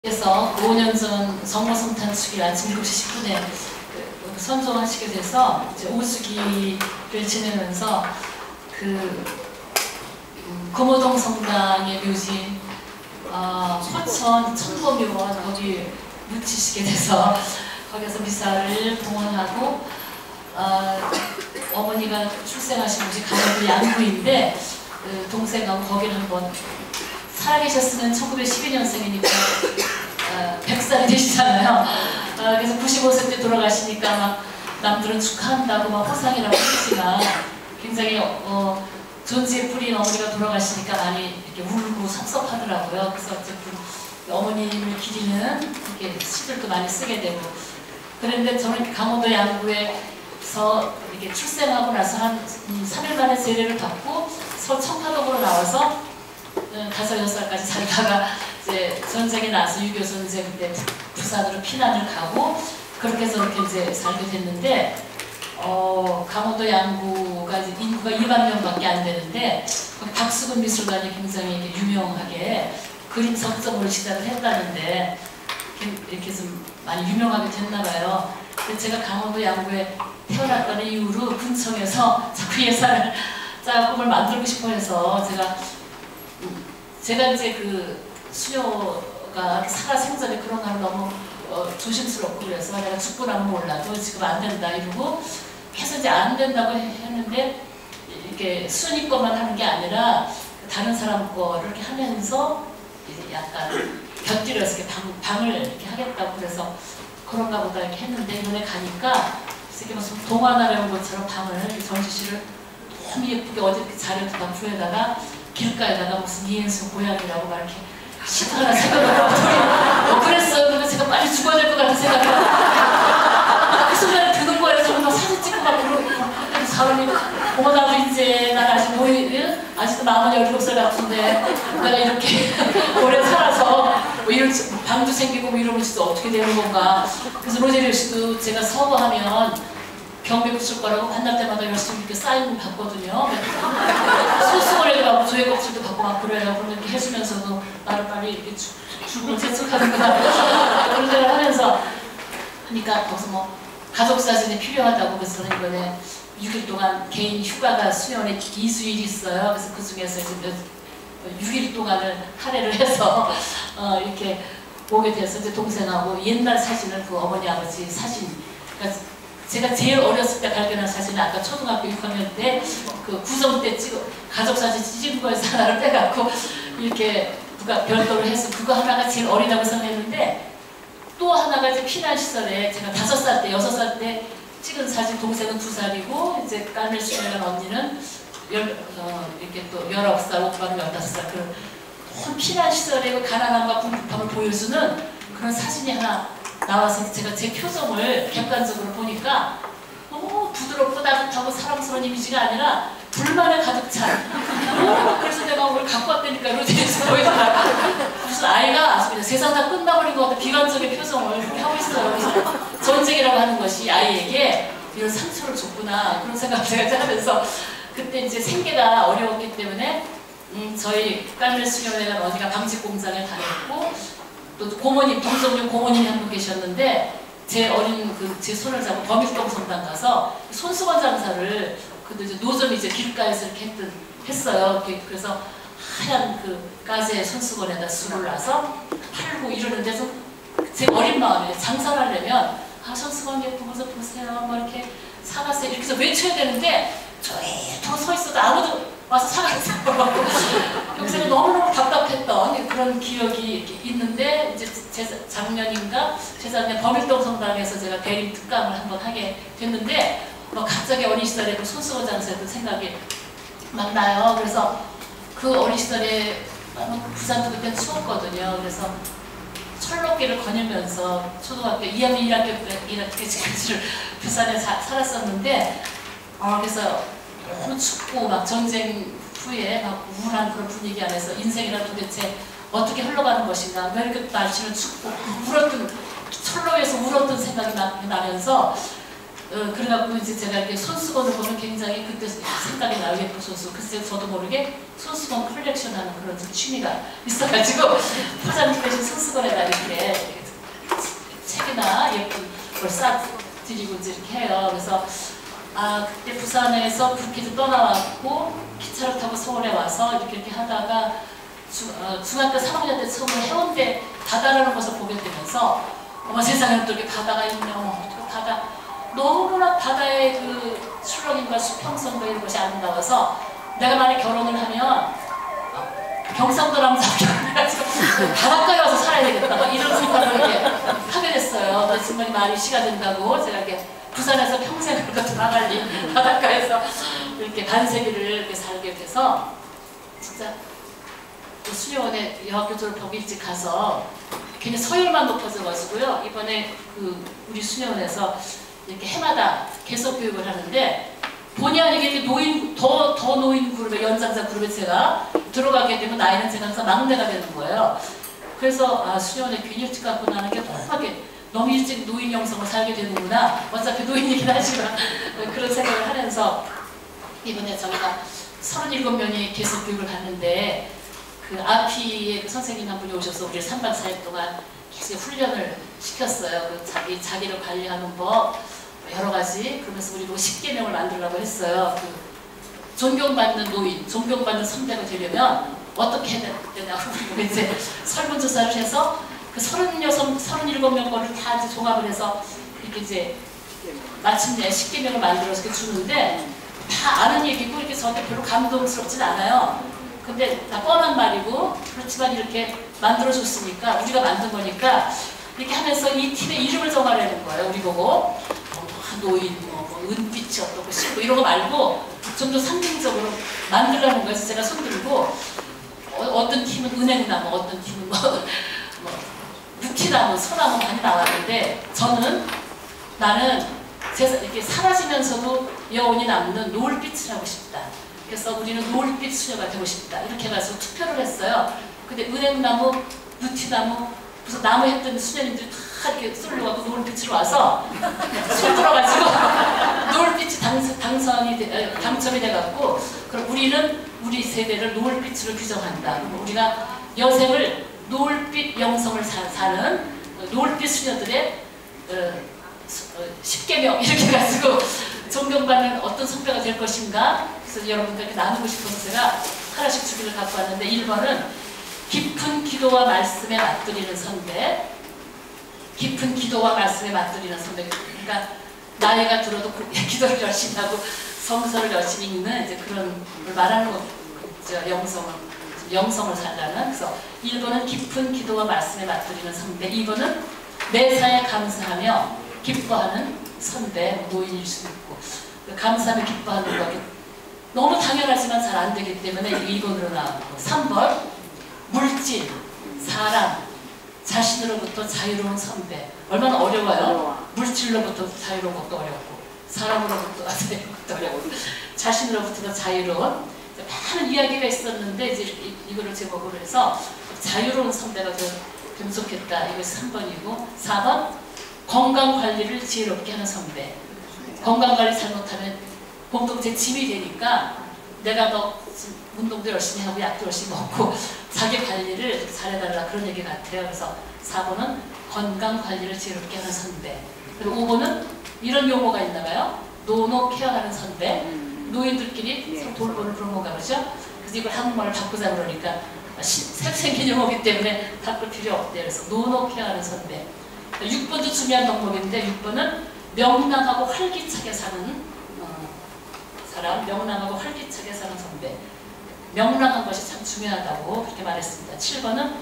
그래서 5년 전 성모성탄 축일 아침 7시 10분에 선종하시게 돼서 이제 오수기를 지내면서 금호동 성당의 묘지 화천 천거묘원 거기 묻히시게 돼서 거기서 미사를 봉헌하고 어머니가 출생하신 곳이 강원도 양구인데 동생하고 거기를 한번 살아계셨으면 1912년생이니까 100살이 되시잖아요. 그래서 95세 때 돌아가시니까 막 남들은 축하한다고 막 호상이라고 했지만 굉장히 존재의 뿌린 어머니가 돌아가시니까 많이 이렇게 울고 섭섭하더라고요. 그래서 어쨌든 어머님을 기리는 이렇게 시들도 많이 쓰게 되고 그런데 저는 강원도 양구에서 이렇게 출생하고 나서 한 3일 만에 세례를 받고 서울 청파동으로 나와서 5, 6살까지 살다가 이제 전쟁이 나서 6.25 전쟁 때 부산으로 피난을 가고 그렇게 해서 이렇게 이제 살게 됐는데 강원도 양구가 이제 인구가 2만 명밖에 안 되는데 거기 박수근 미술관이 굉장히 유명하게 그림 석점으로 시작을 했다는데 이렇게 좀 많이 유명하게 됐나 봐요. 제가 강원도 양구에 태어났다는 이유로 군청에서 자꾸 예산을 꿈을 만들고 싶어 해서 제가 이제 수녀가 살아 생전에 그런 거 하면 너무 조심스럽고 그래서 내가 죽고 나면 몰라도 지금 안 된다 이러고 계속 이제 안 된다고 했는데 이렇게 수녀 것만 하는 게 아니라 다른 사람 거를 이렇게 하면서 이제 약간 곁들여서 이렇게 방을 이렇게 하겠다고 그래서 그런가 보다 이렇게 했는데 이번에 가니까 이렇게 무슨 동화 나온 것처럼 방을 이렇게 전시실을 너무 예쁘게 어디 이렇게 자료도 다 부에다가 길가에다가 무슨 이엔수 고양이라고 막 이렇게 시트 하나 생각하고 그랬어요. 그러면 제가 빨리 죽어야 될 것 같은 생각이 그 순간에 드는 거예요. 저는 막 사진 찍고 막 그러고 사람이 나도 이제 난 아직도 마흔 17살 같은데 내가 이렇게 오래 살아서 뭐 이런 방도 생기고 뭐 이러면 진짜 어떻게 되는 건가. 그래서 로제리오 씨도 제가 서거하면 경비 붙일 거라고 만날 때마다 열심히 이렇게 사인 받거든요. 소수거래도 받고 조회 껍질도 받고 막 그래요. 그러면 이렇게 해주면서도 나를 빨리 이렇게 죽음을 재촉하는구나 그런 생각을 하면서 하니까 거기서 뭐 가족 사진이 필요하다고 그래서 이번에 6일 동안 개인 휴가가 수연에 2수일이 있어요. 그래서 그 중에서 이제 6일 동안을 할애를 해서 이렇게 보게 돼서 이제 동생하고 옛날 사진을 어머니 아버지 사진 그러니까 제가 제일 어렸을 때 발견한 사진은 아까 초등학교 6학년 때 구정 때 가족 사진 찍은 거에서 하나를 빼갖고 이렇게 누가 별도로 해서 그거 하나가 제일 어리다고 생각했는데 또 하나가 이제 피난시설에 제가 5살 때 6살 때 찍은 사진 동생은 2살이고 이제 까멜 수녀랑 언니는 이렇게 또 19살 오빠는 15살 그런 피난시설의 가난함과 궁핍함을 보여주는 그런 사진이 하나 나와서 제가 제 표정을 객관적으로 보니까 너무 부드럽고 따뜻하고 사랑스러운 이미지가 아니라 불만에 가득 찬 그래서 내가 오늘 갖고 왔다니까 로제에서 보이더라고 무슨 아이가 세상 다 끝나버린 것 같은 비관적인 표정을 그렇게 하고 있어요. 그래서 전쟁이라고 하는 것이 아이에게 이런 상처를 줬구나 그런 생각을 제가 하면서 그때 이제 생계가 어려웠기 때문에 저희 까멜 수녀회관 어디가 방직 공장에 다녔고 또 고모님, 동성용 고모님이 한 분 계셨는데 제 어린 제 손을 잡고 범일동 성당 가서 손수건 장사를 근데 이제 노점이 이제 길가에서 이렇게 했어요. 그래서 하얀 가재 손수건에다 술을 놔서 팔고 이러는 데서 제 어린 마음에 장사를 하려면 손수건 예쁜 거 보세요. 뭐 이렇게 사가세요. 이렇게 해서 외쳐야 되는데 저기 서 있어도 아무도 와서 사가세요. 여기서 너무너무 답답했던 그런 기억이 있는데 이제 재작년 범일동 성당에서 제가 대림 특강을 한번 하게 됐는데 갑자기 어린 시절에 손수건 장사했던 생각이 막 나요. 그래서 그 어린 시절에 부산도 그때는 추웠거든요. 그래서 철로길을 거닐면서 초등학교 2학년 1학기까지를 부산에 살았었는데 그래서 너무 춥고 막 전쟁 후에 막 우울한 그런 분위기 안에서 인생이란 도대체 어떻게 흘러가는 것인가 왜 이렇게 날씨는 춥고 철로에서 울었던 생각이 나면서 그래갖고 이제 제가 이렇게 손수건을 보면 굉장히 그때 생각이 나요. 예쁜 손수건. 글쎄 저도 모르게 손수건 컬렉션하는 그런 취미가 있어가지고 포장지 대신 손수건에다 이렇게 책이나 예쁜 걸 싸드리고 이제 이렇게 해요. 그래서 그때 부산에서 그렇게 좀 떠나왔고 기차를 타고 서울에 와서 이렇게 하다가 중학교 3학년 때 처음으로 해운대 바다라는 것을 보게 되면서 어머 세상에 또 이렇게 바다가 있네요. 바다 너무나 바다의 그 출렁임과 수평성과 이런 것이 아름다워서 내가 만약 결혼을 하면 경상도 남자 결혼해가지고 바닷가에 와서 살아야 되겠다 막 이런 생각을 이렇게 하게 됐어요. 근데 정말 말이 시가 된다고 제가 이렇게 부산에서 평생을 나갈리 바닷가에서 이렇게 반세기를 이렇게 살게 돼서 진짜 수녀원에 여학교 졸업하고 일찍 가서 굉장히 서열만 높아져가지고요. 이번에 우리 수녀원에서 이렇게 해마다 계속 교육을 하는데 본의 아니게 이렇게 노인 더 노인 그룹에 연장자 그룹에 제가 들어가게 되면 나이는 제가 항상 막내가 되는 거예요. 그래서 수녀원에 괜히 일찍 갖고 나는 게 너무 일찍 노인 영성을 살게 되는구나. 어차피 노인이긴 하지만 그런 생각을 하면서 이번에 저희가 37명이 계속 교육을 갔는데 그 아피의 선생님 한 분이 오셔서 우리를 3박 4일 동안 계속 훈련을 시켰어요. 그 자기를 관리하는 법 여러 가지 그러면서 우리 10계명을 만들려고 했어요. 그 존경받는 노인, 존경받는 선배가 되려면 어떻게 해야 되냐고 그리고 이제 설문조사를 해서 그 37명 거를 다 이제 종합을 해서 이렇게 이제 마침내 10계명을 만들어서 이렇게 주는데 다 아는 얘기고 이렇게 저한테 별로 감동스럽진 않아요. 근데 다 뻔한 말이고 그렇지만 이렇게 만들어줬으니까 우리가 만든 거니까 이렇게 하면서 이 팀의 이름을 정하려는 거예요. 우리 보고 노인, 은빛이 어떻고 실고 이런 거 말고 좀 더 상징적으로 만들려는 거예요. 제가 손들고 어떤 팀은 은행나무, 어떤 팀은 무티나무, 소나무 많이 나왔는데 나는 이렇게 사라지면서도 여운이 남는 노을빛을 하고 싶다. 그래서 우리는 노을빛 수녀가 되고 싶다. 이렇게 해가지고 투표를 했어요. 근데 은행나무, 무티나무, 무슨 나무 했던 수녀님들이 다 이렇게 쏠려가고 노을빛으로 와서 손 들어가지고 노을빛이 당첨이 돼갖고 그럼 우리 세대를 노을빛으로 규정한다. 그럼 우리가 여생을 노을빛 영성을 사는 노을빛 수녀들의 10계명 이렇게 해가지고 존경받는 어떤 선배가 될 것인가 그래서 여러분들께 나누고 싶어서 제가 하나씩 주기를 갖고 왔는데 1번은 깊은 기도와 말씀에 맞들이는 선배 깊은 기도와 말씀에 맞들이는 선배 그러니까 나이가 들어도 기도를 열심히 하고 성서를 열심히 읽는 이제 그런 걸 말하는 거죠. 영성을 살라는 그래서 1번은 깊은 기도와 말씀에 맞들이는 선배 2번은 매사에 감사하며 기뻐하는 선배 노인일 수도 있고 감사하며 기뻐하는 거 너무 당연하지만 잘 안 되기 때문에 2번으로 나왔고 3번 물질, 사람, 자신으로부터 자유로운 선배 얼마나 어려워요? 물질로부터 자유로운 것도 어렵고 사람으로부터 자유로운 것도 어렵고 자신으로부터 자유로운 많은 이야기가 있었는데 이제 이거를 제목으로 해서 자유로운 선배가 되면 좋겠다. 이것이 3번이고 4번 건강관리를 지혜롭게 하는 선배 건강관리 잘못하면 공동체 짐이 되니까 내가 더 운동도 열심히 하고 약도 열심히 먹고 자기 관리를 잘해달라 그런 얘기 같아요. 그래서 4번은 건강관리를 지혜롭게 하는 선배 그리고 5번은 이런 용어가 있나봐요. 노노 케어하는 선배 노인들끼리 서로 돌보는 그런 건가 그러죠? 그래서 이걸 한국말을 바꾸자 그러니까 새로 생긴 용어이기 때문에 바꿀 필요 없대요. 그래서 노노 케어하는 선배 6번도 중요한 덕목인데 6번은 명랑하고 활기차게 사는 사람 명랑하고 활기차게 사는 선배 명랑한 것이 참 중요하다고 그렇게 말했습니다. 7번은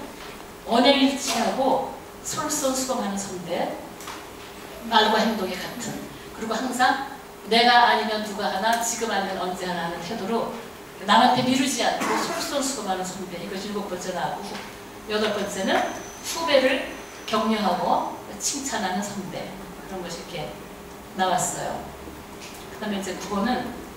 언행일치하고 솔선수범하는 선배 말과 행동이 같은 그리고 항상 내가 아니면 누가 하나 지금 아니면 언제 하나 하는 태도로 남한테 미루지 않고 솔선수범하는 선배 이것이 7번째 나오고 8번째는 후배를 격려하고 칭찬하는 선배 그런 것이 이렇게 나왔어요. 그 다음에 이제 9번은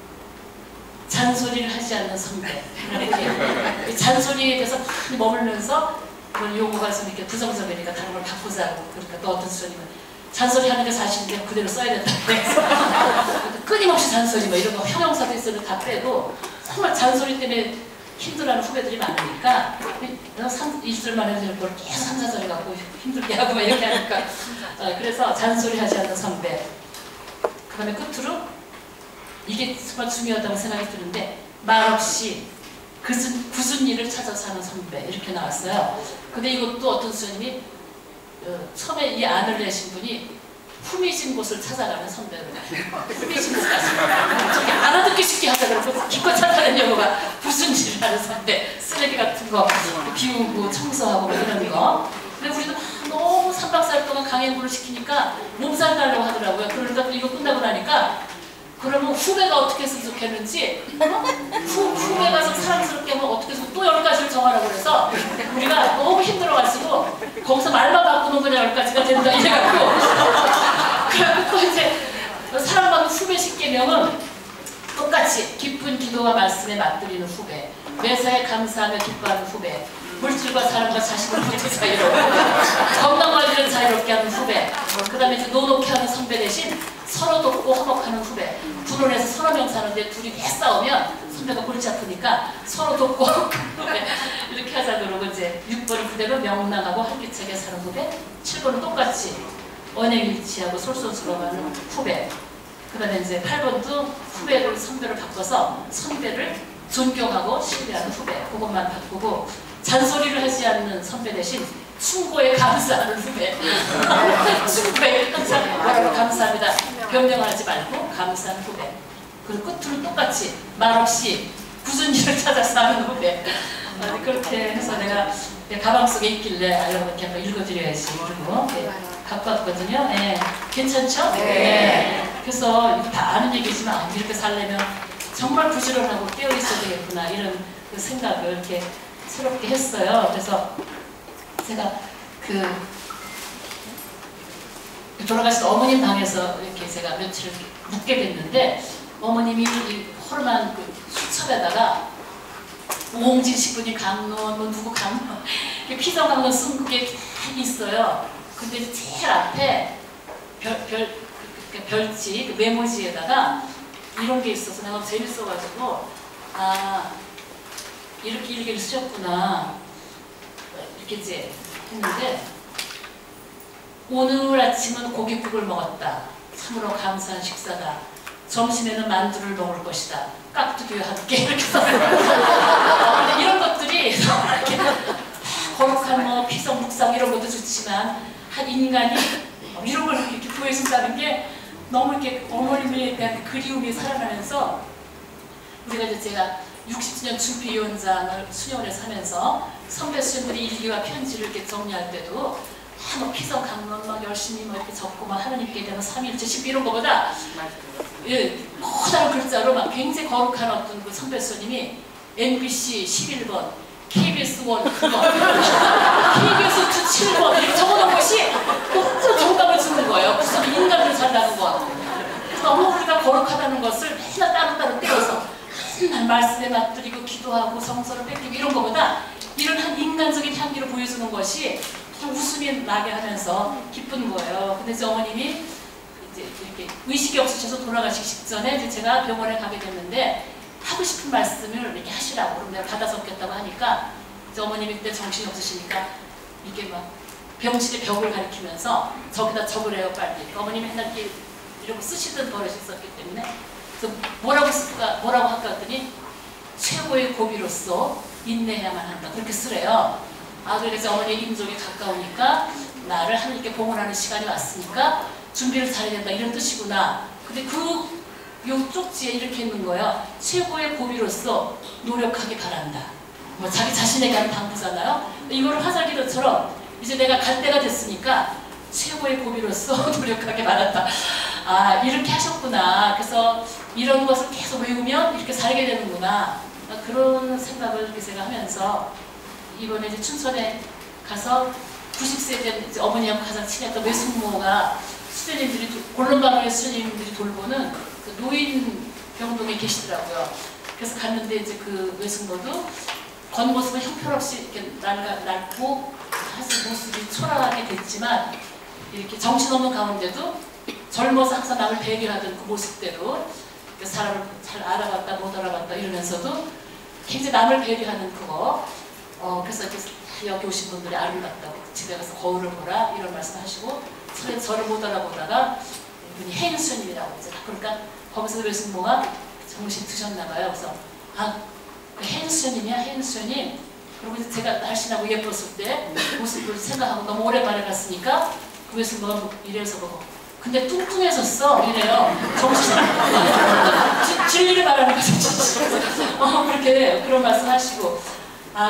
잔소리를 하지 않는 선배 이렇게 잔소리에 대해서 많이 머물면서 그런 용어가 좀 이렇게 부정적이니까 다른 걸 바꾸자고 그러니까 또 어떤 수녀님은 잔소리 하는 게 사실인데 그대로 써야 된다. 끊임없이 잔소리 뭐 이런 거 형용사도 있어도 다 빼고 정말 잔소리 때문에 힘들어하는 후배들이 많으니까 2줄만 해도 될 걸 계속 3, 4절 갖고 힘들게 하고 막 이렇게 하니까 그래서 잔소리 하지 않는 선배. 그 다음에 끝으로 이게 정말 중요하다고 생각이 드는데 말없이 굳은 일을 찾아서 하는 선배 이렇게 나왔어요. 근데 이것도 어떤 수녀님이 처음에 이 안을 내신 분이 후미진 곳을 찾아가는 선배로 후미진 곳 가서 저기 알아듣기 쉽게 하자 그러고 기껏 찾아낸 영어가 무슨 일을 하는 선배 쓰레기 같은 거 비우고 청소하고 뭐 이런 거. 근데 우리도 너무 3박 4일 동안 강행군을 시키니까 몸살 달라고 하더라고요. 그러니까 또 이거 끝나고 나니까 그러면 후배가 어떻게 했으면 좋겠는지 후배가 좀 사랑스럽게 하면 어떻게 해서 또 10가지를 정하라고 그래서 우리가 너무 힘들어가지고 거기서 말만 바꾸면 그냥 10가지가 된다 이래갖고 그래갖고 또 이제 사랑받는 후배 10계명은 똑같이 깊은 기도와 말씀에 맞들이는 후배, 매사에 감사하며 기뻐하는 후배, 물질과 사람과 자신을 붙여 사이로 건강관리를 자유롭게 하는 후배, 그 다음에 이제 노놓게 하는 선배 대신 서로 돕고 화목하는 후배. 불온해서 서너 명 사는데 둘이 매 싸우면 선배가 골치 아프니까 서로 돕고 후배 이렇게 하자 그러고 이제 6번은 그대로 명랑하고 활기차게 사는 후배, 7번은 똑같이 언행일치하고 솔선수범하는 후배. 그 다음에 이제 8번도 후배를 선배를 바꿔서 선배를 존경하고 신뢰하는 후배. 그것만 바꾸고 잔소리를 하지 않는 선배 대신 충고에 감사하는 후배. 충고에 항상 뭐라고 감사합니다. 변명하지 말고 감사하는 후배. 그리고 끝으로 똑같이 말없이 굳은 일을 찾아서 하는 후배. 그렇게 해서 내가 가방 속에 있길래 여러분께 한번 읽어드려야지 그리고 갖고 왔거든요. 네. 괜찮죠? 네. 그래서 이거 다 아는 얘기지만 이렇게 살려면 정말 부지런하고 깨어있어야 되겠구나 이런 그 생각을 이렇게 새롭게 했어요. 그래서 제가 돌아가신 어머님 방에서 이렇게 제가 며칠을 묵게 됐는데 어머님이 이 호르만 그 수첩에다가 오홍진 씨분이 강론, 뭐 누구 강론, 피성 강론 쓴 그게 딱 있어요. 근데 제일 앞에 별지, 그 메모지에다가 이런 게 있어서 내가 재밌어가지고 아 이렇게 일기를 쓰셨구나 이렇게 이제 했는데 오늘 아침은 고깃국을 먹었다. 참으로 감사한 식사다. 점심에는 만두를 먹을 것이다. 깍두기와 함께 이렇게 썼어요. 근데 이런 것들이 이렇게 거룩한 뭐 피성, 묵상 이런 것도 좋지만 한 인간이 이런 걸 이렇게 보여준다는 게 너무 이렇게 어머님에 대한 그리움이 살아나면서 우리가 이제 제가 60주년 준비위원장을 수령을 해서 하면서 선배 수령들이 일기와 편지를 이렇게 정리할 때도 뭐 피성 강론 막 열심히 뭐 이렇게 적고 막 하나님께 대한 삼위일체 십 이런 거보다 커다란 글자로 막 굉장히 거룩한 어떤 그 선배 수님이 MBC 11번, KBS 1 9번, KBS 2 7번 이렇게 적어놓은 것이 또 정답을 주는 거예요. 무슨 인간을 잘나는 거. 너무 우리가 거룩하다는 것을 맨날 따로따로 떼어서 맨날 말씀에 맞들이고 기도하고 성서를 뺏기고 이런 것보다 이런 한 인간적인 향기를 보여주는 것이 웃음이 나게 하면서 기쁜 거예요. 근데 이제 어머님이 이제 이렇게 의식이 없으셔서 돌아가시기 직전에 이제 제가 병원에 가게 됐는데 하고 싶은 말씀을 이렇게 하시라고 그럼 내가 받아 적겠다고 하니까 이제 어머님이 그때 정신이 없으시니까 이게 막 병실의 벽을 가리키면서 저기다 적으래요 빨리. 그러니까 어머님이 맨날 이러고 쓰시던 버릇이 있었기 때문에 그래서 뭐라고 쓸까 뭐라고 할까 했더니 최고의 고비로서 인내해야만 한다 그렇게 쓰래요. 아 그래서 어머니 임종이 가까우니까 나를 하나님께 봉헌하는 시간이 왔으니까 준비를 잘해야 된다 이런 뜻이구나. 근데 요 쪽지에 이렇게 있는 거예요. 최고의 고비로서 노력하기 바란다. 뭐 자기 자신에게 하는 당부잖아요. 이거를 화살기도처럼 이제 내가 갈 때가 됐으니까 최고의 고비로서 노력하기 바란다. 아 이렇게 하셨구나. 그래서 이런 것을 계속 외우면 이렇게 살게 되는구나. 그런 생각을 이렇게 제가 하면서 이번에 이제 춘천에 가서 90세 된 이제 어머니하고 가장 친했던 외숙모가 수녀님들이 골룸방의 수녀님들이 돌보는 그 노인 병동에 계시더라고요. 그래서 갔는데 이제 그 외숙모도 겉모습은 형편없이 이렇게 낡고 사실 모습이 초라하게 됐지만 이렇게 정신없는 가운데도 젊어서 항상 남을 배려하던 그 모습대로 사람을 잘 알아봤다 못 알아봤다 이러면서도 굉장히 남을 배려하는 그거 그래서 여기 오신 분들이 아름답다고 집에 가서 거울을 보라 이런 말씀하시고 저를 못 알아보다가 이분이 혜인스님이라고 이제 그러니까 거기서 외숙모가 정신 드셨나 봐요. 그래서 그 혜인스님이야 혜인스님. 그리고 이제 제가 날씬하고 예뻤을 때 모습을 생각하고 너무 오랜만에 봤으니까 그 외숙모가 이래서 근데 뚱뚱해졌어 이래요. 정신 진리를 말하는 거죠. 그렇게 그런 말씀하시고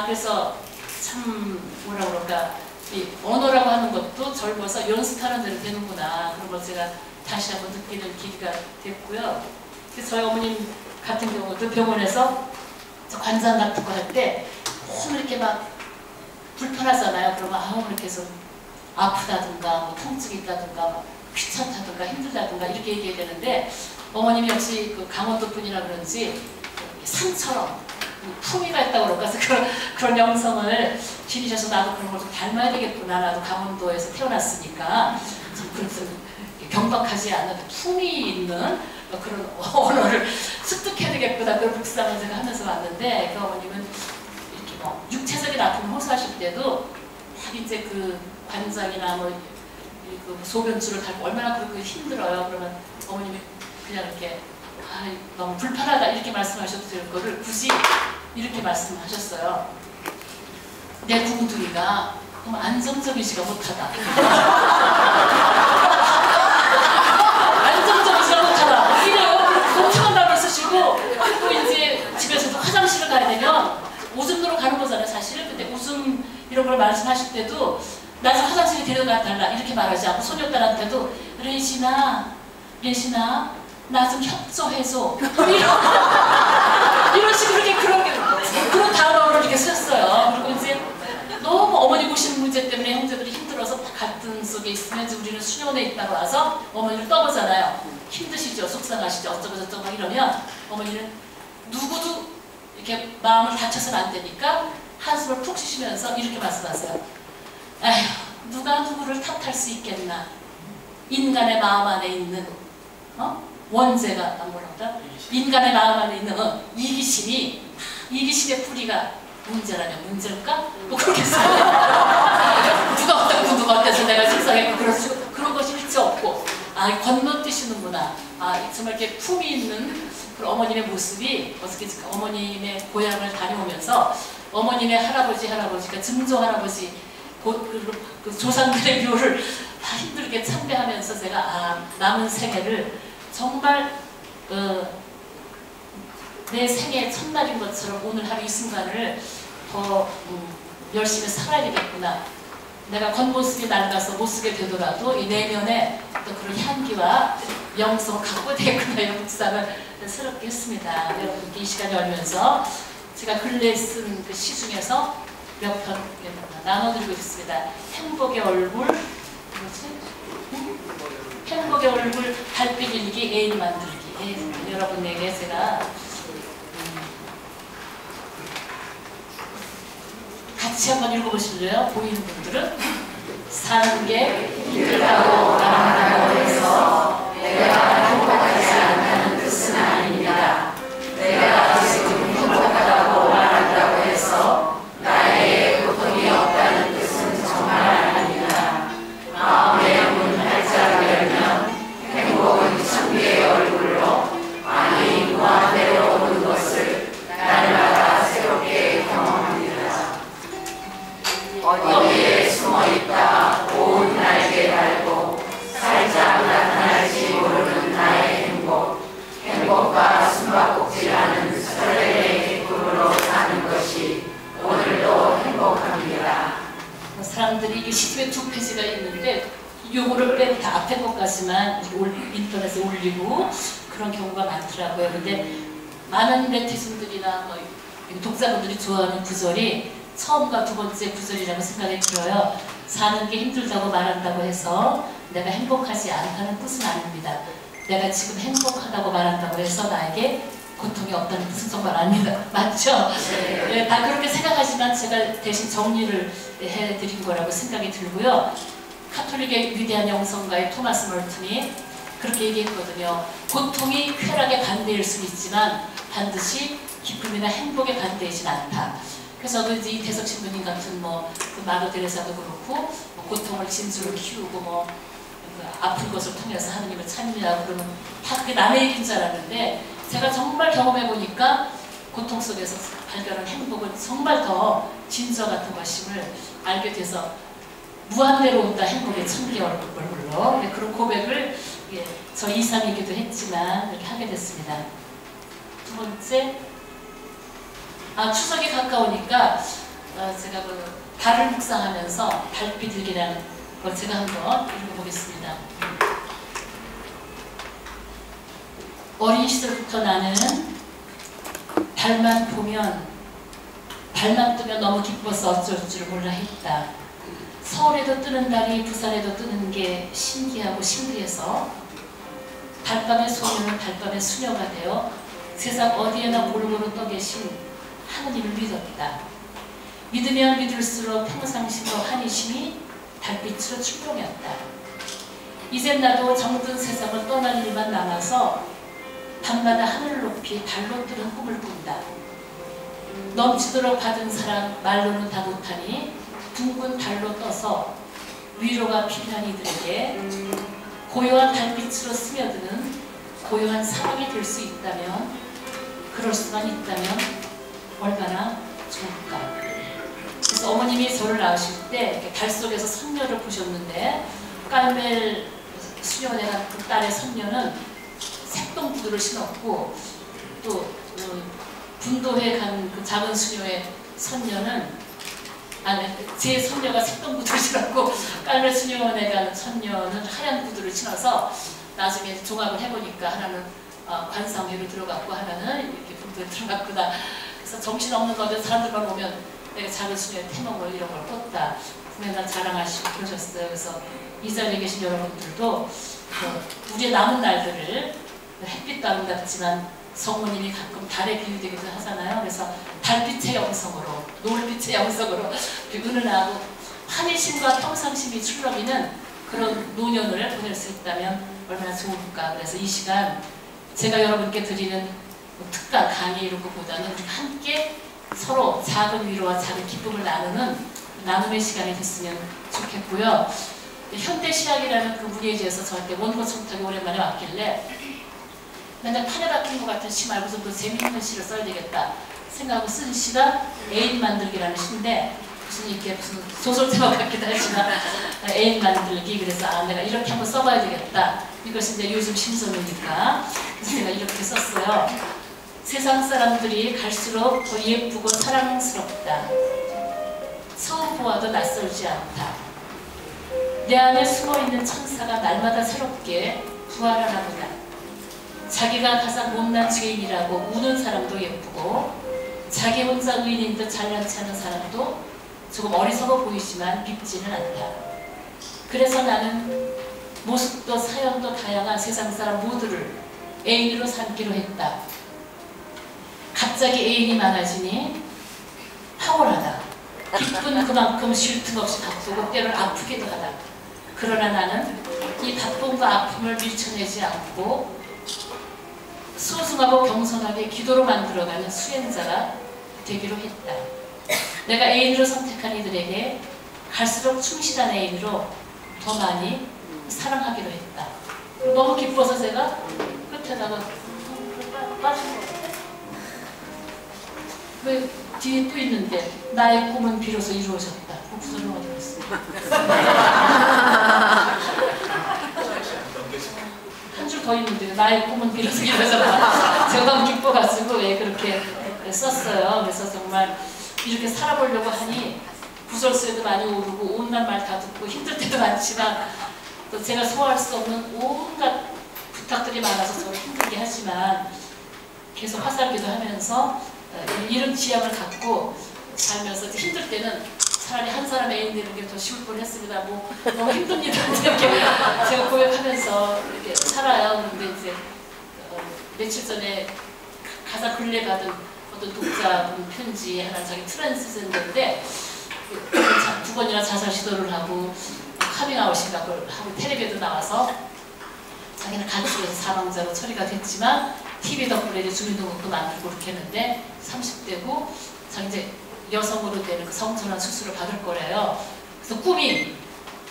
그래서 참 뭐라 그럴까 이 언어라고 하는 것도 젊어서 연습하는 대로 되는구나 그런 걸 제가 다시 한번 느끼는 계기가 됐고요. 그래서 저희 어머님 같은 경우도 병원에서 관장 같은 거 할 때 너무 이렇게 막 불편하잖아요. 그러면 이렇게 해서 아프다든가 뭐 통증이 있다든가 뭐 귀찮다든가 힘들다든가 이렇게 얘기해야 되는데 어머님이 역시 그 강원도 분이라 그런지 산처럼 품위가 있다고 그럴까 그런 영성을 지니셔서 나도 그런 걸 좀 닮아야 되겠구나. 나도 강원도에서 태어났으니까 좀 경박하지 않아도 품위 있는 그런 언어를 습득해야 되겠구나. 그런 묵상을 제가 하면서 왔는데 그 어머님은 이렇게 뭐 육체적인 아픔을 호소하실 때도 딱 이제 그 관장이나 그 소변줄을 달고 얼마나 그렇게 힘들어요. 그러면 어머님이 그냥 이렇게 너무 불편하다 이렇게 말씀하셔도 될 거를 굳이 이렇게 말씀하셨어요. 내 궁둥이가 너무 안정적이지가 못하다. 안정적이지가 못하다. 이래요. 못하는 답을 쓰시고 또 이제 집에서도 화장실을 가야 되면 오줌으로 가는 거잖아요 사실. 근데 오줌 이런 걸 말씀하실 때도 나 좀 화장실에 데려가 달라 이렇게 말하지 않고 소녀딸한테도 레시나 나 좀 협조해줘 이런 식으로 이렇게 그런 단어를 이렇게 쓰셨어요. 그리고 이제 너무 어머니 모시는 문제 때문에 형제들이 힘들어서 갈등 속에 있으면 이제 우리는 수련회 있다고 와서 어머니를 떠보잖아요. 힘드시죠 속상하시죠 어쩌고 저쩌고 막 이러면 어머니는 누구도 이렇게 마음을 다쳐서는 안 되니까 한숨을 푹 쉬시면서 이렇게 말씀하세요. 에휴 누가 누구를 탓할 수 있겠나. 인간의 마음 안에 있는 원죄가 뭐라고다? 인간의 마음 안에 있는 이기심의 뿌리가 문제라면 문제일까? 뭐 그렇게 써요. 누가 어떻고 누가 어때서 내가 속상했고 그런 것이 일체 없고 건너뛰시는구나. 정말 이렇게 품이 있는 그런 어머님의 모습이 어떻게 어머님의 고향을 다녀오면서 어머님의 할아버지가 증조 할아버지 그 조상들의 묘를 다 힘들게 참배하면서 제가 남은 생애를 정말 내 생애 첫날인 것처럼 오늘 하루 이 순간을 더 열심히 살아야 되겠구나. 내가 겉모습이 낡아서 못쓰게 되더라도 이 내면에 또 그런 향기와 영성을 갖고 되겠구나 이런 묵상을 새롭게 했습니다. 여러분께 이 시간이 오면서 제가 근래에 쓴 그 시 중에서 몇 편 나눠드리고 싶습니다. 행복의 얼굴 행복의 얼굴 달빛 일기 애인 만들기. 여러분에게 제가 같이 한번 읽어보실래요? 보이는 분들은 사는 게 힘들다고 말한다고 해서 내가 행복하지 않다는 뜻은 아닙니다. 내가 지금 행복하다고 말한다고 해서 나에게 고통이 없다는 뜻은 정말 아닙니다. 마음의 문 활짝 열면 행복은 천비의 얼굴로 아니와 내려오는 것을 날마다 새롭게 경험합니다. 어디에 숨어있다 온 날개 달고 살짝 나타날지 모르는 나의 행복과 숨바꼭질하는 설렘의 기쁨으로 사는 것이 오늘도 행복합니다. 사람들이 이게 시집에 2페이지가 있는데 요거를 뺀 다 앞에 것까지만 인터넷에 올리고 그런 경우가 많더라고요. 근데 많은 네티즌들이나 독자분들이 좋아하는 구절이 처음과 두 번째 구절이라고 생각이 들어요. 사는 게 힘들다고 말한다고 해서 내가 행복하지 않다는 뜻은 아닙니다. 내가 지금 행복하다고 말한다고 해서 나에게 고통이 없다는 뜻은 정말 아닙니다. 맞죠? 네, 다 그렇게 생각하지만 제가 대신 정리를 해드린 거라고 생각이 들고요. 카톨릭의 위대한 영성가의 토마스 멀튼이 그렇게 얘기했거든요. 고통이 쾌락의 반대일 수는 있지만 반드시 기쁨이나 행복의 반대이진 않다. 그래서 저도 이제 이태석 신부님 같은 그 마더 데레사도 그렇고 고통을 진주로 키우고 그 아픈 것을 통해서 하느님을 찬미하고 그러면 다 그게 남의 얘기인 줄 알았는데 제가 정말 경험해 보니까 고통 속에서 발견한 행복은 정말 더 진주와 같은 것임을 알게 돼서 무한대로 온다 행복의 1000개월을 불러 그런 고백을 저 이상이기도 했지만 이렇게 하게 됐습니다. 두 번째, 추석이 가까우니까 제가 그 달을 묵상하면서 달빛일기라는 걸 제가 한번 읽어보겠습니다. 어린 시절부터 나는 달만 보면 달만 뜨면 너무 기뻐서 어쩔 줄 몰라 했다. 서울에도 뜨는 달이 부산에도 뜨는 게 신기하고 신기해서 달밤의 소녀는 달밤의 수녀가 되어 세상 어디에나 골고루 떠 계신 하느님을 믿었다. 믿으면 믿을수록 평상시로 한이심이 달빛으로 출동했다. 이젠 나도 정든 세상을 떠날 일만 남아서 밤마다 하늘을 높이 달로 뜨는 꿈을 꾼다. 넘치도록 받은 사랑 말로는 다 못하니 둥근 달로 떠서 위로가 필요한 이들에게 고요한 달빛으로 스며드는 고요한 사랑이 될 수 있다면, 그럴 수만 있다면 얼마나 좋을까. 그래서 어머님이 저를 낳으실 때 달 속에서 선녀를 보셨는데 깔멜 수녀네가 그 딸의 선녀는 색동 구두를 신었고 또 분도에 간 그 작은 수녀의 선녀는 제 선녀가 색동 구두를 신었고 깔멜 수녀원에 가는 선녀는 하얀 구두를 신어서 나중에 종합을 해보니까 하나는 관상회로 들어갔고 하나는 이렇게 분도에 들어갔구나. 그래서 정신없는 건데 사람들만 오면 내가 작은 수녀의 태몽을 이런 걸 꿨다. 맨날 자랑하시고 그러셨어요. 그래서 이 자리에 계신 여러분들도 우리의 남은 날들을 햇빛도 아름답지만 성모님이 가끔 달에 비유되기도 하잖아요. 그래서 달빛의 영성으로, 노을빛의 영성으로 은은하고 한일심과 평상심이 출렁이는 그런 노년을 보낼 수 있다면 얼마나 좋을까. 그래서 이 시간 제가 여러분께 드리는 특강 강의 이런 것보다는 우리 함께 서로 작은 위로와 작은 기쁨을 나누는 나눔의 시간이 됐으면 좋겠고요. 현대시학이라는 그 문예지에서 저한테 원고 청탁이 오랜만에 왔길래 맨날 판에 박힌 것 같은 시 말고 좀 더 재밌는 시를 써야 되겠다 생각하고 쓴 시가 애인 만들기라는 시인데 무슨 이렇게 무슨 소설 제목 같기도 하지만 애인 만들기. 그래서 내가 이렇게 한번 써봐야 되겠다. 이것이 이제 요즘 신선이니까 그래서 제가 이렇게 썼어요. 세상 사람들이 갈수록 더 예쁘고 사랑스럽다. 처음 보아도 낯설지 않다. 내 안에 숨어있는 천사가 날마다 새롭게 부활하나 보다. 자기가 가장 못난 죄인이라고 우는 사람도 예쁘고 자기 혼자 의인인 듯 잘난치 않은 사람도 조금 어리석어 보이지만 밉지는 않다. 그래서 나는 모습도 사연도 다양한 세상 사람 모두를 애인으로 삼기로 했다. 갑자기 애인이 많아지니 황홀하다. 기쁜 그만큼 쉴 틈 없이 바쁘고 때로는 아프기도 하다. 그러나 나는 이 바쁨과 아픔을 밀쳐내지 않고 소중하고 겸손하게 기도로 만들어가는 수행자가 되기로 했다. 내가 애인으로 선택한 이들에게 갈수록 충실한 애인으로 더 많이 사랑하기로 했다. 너무 기뻐서 제가 끝에다가 빠진 거 같아. 왜 뒤에 또 있는데 나의 꿈은 비로소 이루어졌다. 목소리를 어디 갔어? 한 줄 더 있는데 나의 꿈은 비로소 이루어졌다. 제가 너무 기뻐가지고 그렇게 썼어요. 그래서 정말 이렇게 살아보려고 하니 구설수에도 많이 오르고 온갖 말 다 듣고 힘들 때도 많지만 또 제가 소화할 수 없는 온갖 부탁들이 많아서 저를 힘들게 하지만 계속 화살기도 하면서 이런 지향을 갖고 살면서 힘들 때는 차라리 한 사람 애인 되는 게 더 쉬울 뻔했습니다. 너무 힘듭니다. 이렇게 제가 고백하면서 이렇게 살아요. 그런데 이제 며칠 전에 가장 근래 받은 어떤 독자분 편지 하나 자기 트랜스젠더인데 2번이나 자살 시도를 하고 카밍아웃이라고 하고 텔레비에도 나와서 자기는 간첩에서 사망자로 처리가 됐지만 TV 덕분에 이제 주민등록도 만들고 그렇게 했는데 30대고 자기 이제 여성으로 되는 그 성전환 수술을 받을 거래요. 그래서 꿈이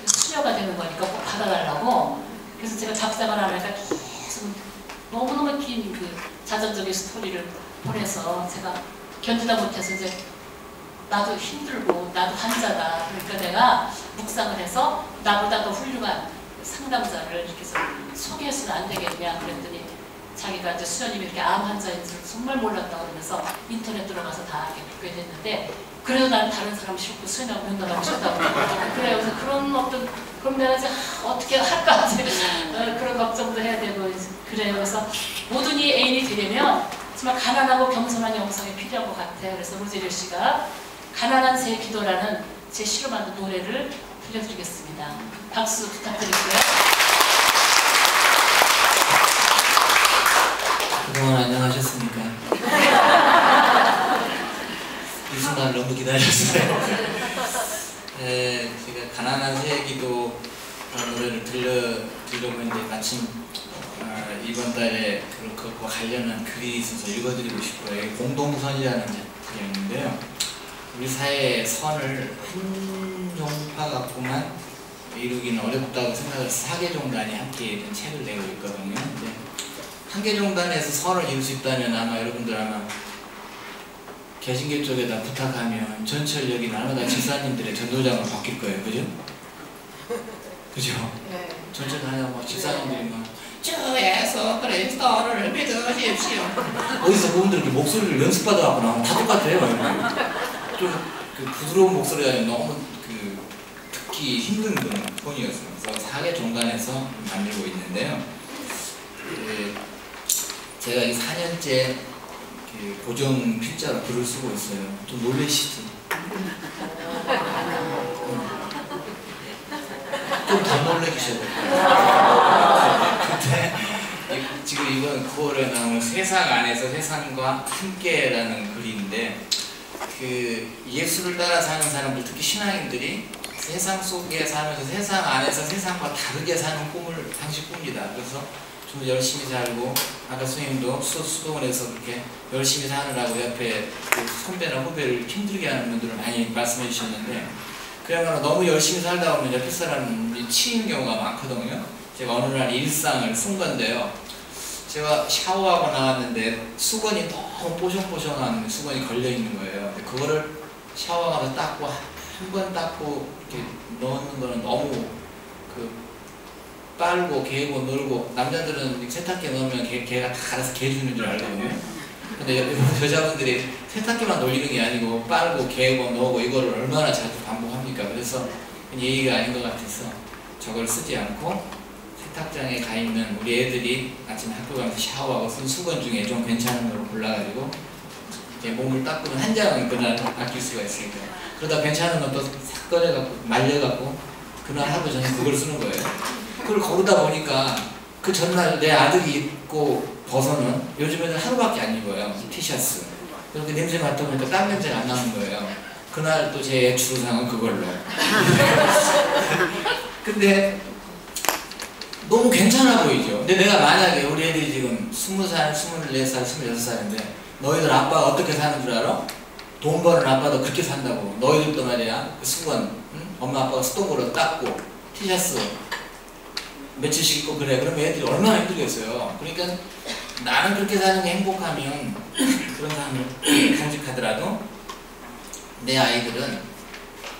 수녀가 되는 거니까 꼭 받아달라고. 그래서 제가 작사가 나니까 계속 너무너무 긴 그 자전적인 스토리를 보내서 제가 견디다 못해서 이제 나도 힘들고 나도 환자다. 그러니까 내가 묵상을 해서 나보다 더 훌륭한 상담자를 이렇게 해서 소개해서는 안 되겠냐 그랬더니 자기가 이제 수녀님이 이렇게 암 환자인 줄 정말 몰랐다고 그러면서 인터넷 들어가서 다 이렇게 보게 됐는데 그래도 나는 다른 사람 싫고 수녀가 면담하고 싶다고 그래요. 그래서 그런 어떤 그럼 내가 이제 어떻게 할까 그런 걱정도 해야 되고 그래요. 그래서 모든 이 애인이 되려면 정말 가난하고 겸손한 영성이 필요한 것 같아요. 그래서 로제리오 씨가 가난한 새 기도라는 제 시로 만든 노래를 들려드리겠습니다. 박수 부탁드릴게요. 그동안 안녕하셨습니까? 이 순간 너무 기다렸어요. 제가 가난한 새 기도라는 노래를 들려고 했는데 마침 이번 달에 그것과 관련한 글이 있어서 읽어드리고 싶어요. 공동선이라는 작품인데요. 우리 사회의 선을 한 종파 갖고만 이루기는 어렵다고 생각해서 사계종단이 함께 이런 책을 내고 있거든요. 근데 한계종단에서 선을 이룰 수 있다면 아마 여러분들 아마 개신교 쪽에다 부탁하면 전철역이나 아마다 집사님들의 전도장으로 바뀔 거예요. 그죠? 그죠? 네. 전철 다니면 막 집사님들이 막 주에서 그리스도를 믿으십시오. 어디서 그분들 이렇게 목소리를 연습받아갖고 나오면 다 똑같아요. 좀 그 부드러운 목소리가 너무 그 듣기 힘든 그런 톤이었어요. 그래서 사계종단에서 만들고 있는데요. 제가 이 4년째 고정 필자로 글을 쓰고 있어요. 좀 놀라시죠? 좀 더 놀라주셔야 돼요. 근데 지금 이건 9월에 나온 세상 안에서 세상과 함께라는 글인데 그 예수를 따라 사는 사람들, 특히 신앙인들이 세상 속에 살면서 세상 안에서 세상과 다르게 사는 꿈을 당시 꿉니다. 그래서 좀 열심히 살고 아까 선생님도 수도원에서 그렇게 열심히 사느라고 옆에 그 선배나 후배를 힘들게 하는 분들을 많이 말씀해 주셨는데 그야말로 너무 열심히 살다 보면 옆에 사람이 치이는 경우가 많거든요. 제가 어느 날 일상을 쓴 건데요. 제가 샤워하고 나왔는데 수건이 너무 뽀송뽀송한 수건이 걸려있는 거예요. 그거를 샤워하면서 닦고 한 번 닦고 이렇게 넣는 거는 너무 그 빨고 개고 놀고 남자들은 세탁기에 넣으면 개가 다 알아서 개주는 줄 알거든요. 근데 여자분들이 세탁기만 돌리는 게 아니고 빨고 개고 넣고 이거를 얼마나 자주 반복합니까? 그래서 예의가 아닌 것 같아서 저걸 쓰지 않고 세탁장에 가 있는 우리 애들이 아침에 학교 가면서 샤워하고 쓴 수건 중에 좀 괜찮은 걸 골라가지고 이제 몸을 닦으면 한 장은 그날 아낄 수가 있으니까 그러다 괜찮은 건 또 싹 꺼내갖고 말려갖고 그날 하루 전에 그걸 쓰는 거예요. 그걸 거르다 보니까 그 전날 내 아들이 입고 벗어는 요즘에는 하루밖에 안 입어요. 티셔츠. 그렇게 냄새 맡아보니까 땀 냄새가 안 나는 거예요. 그날 또 제 주루상은 그걸로. 근데 너무 괜찮아 보이죠. 근데 내가 만약에 우리 애들이 지금 20살, 24살, 26살인데 너희들 아빠가 어떻게 사는 줄 알아? 돈 버는 아빠도 그렇게 산다고. 너희들도 말이야 그 수건 응? 엄마 아빠가 수동으로 닦고 티셔츠 며칠씩 입고 그래. 그러면 애들이 얼마나 힘들겠어요. 그러니까 나는 그렇게 사는 게 행복하면 그런 사람을 간직하더라도 내 아이들은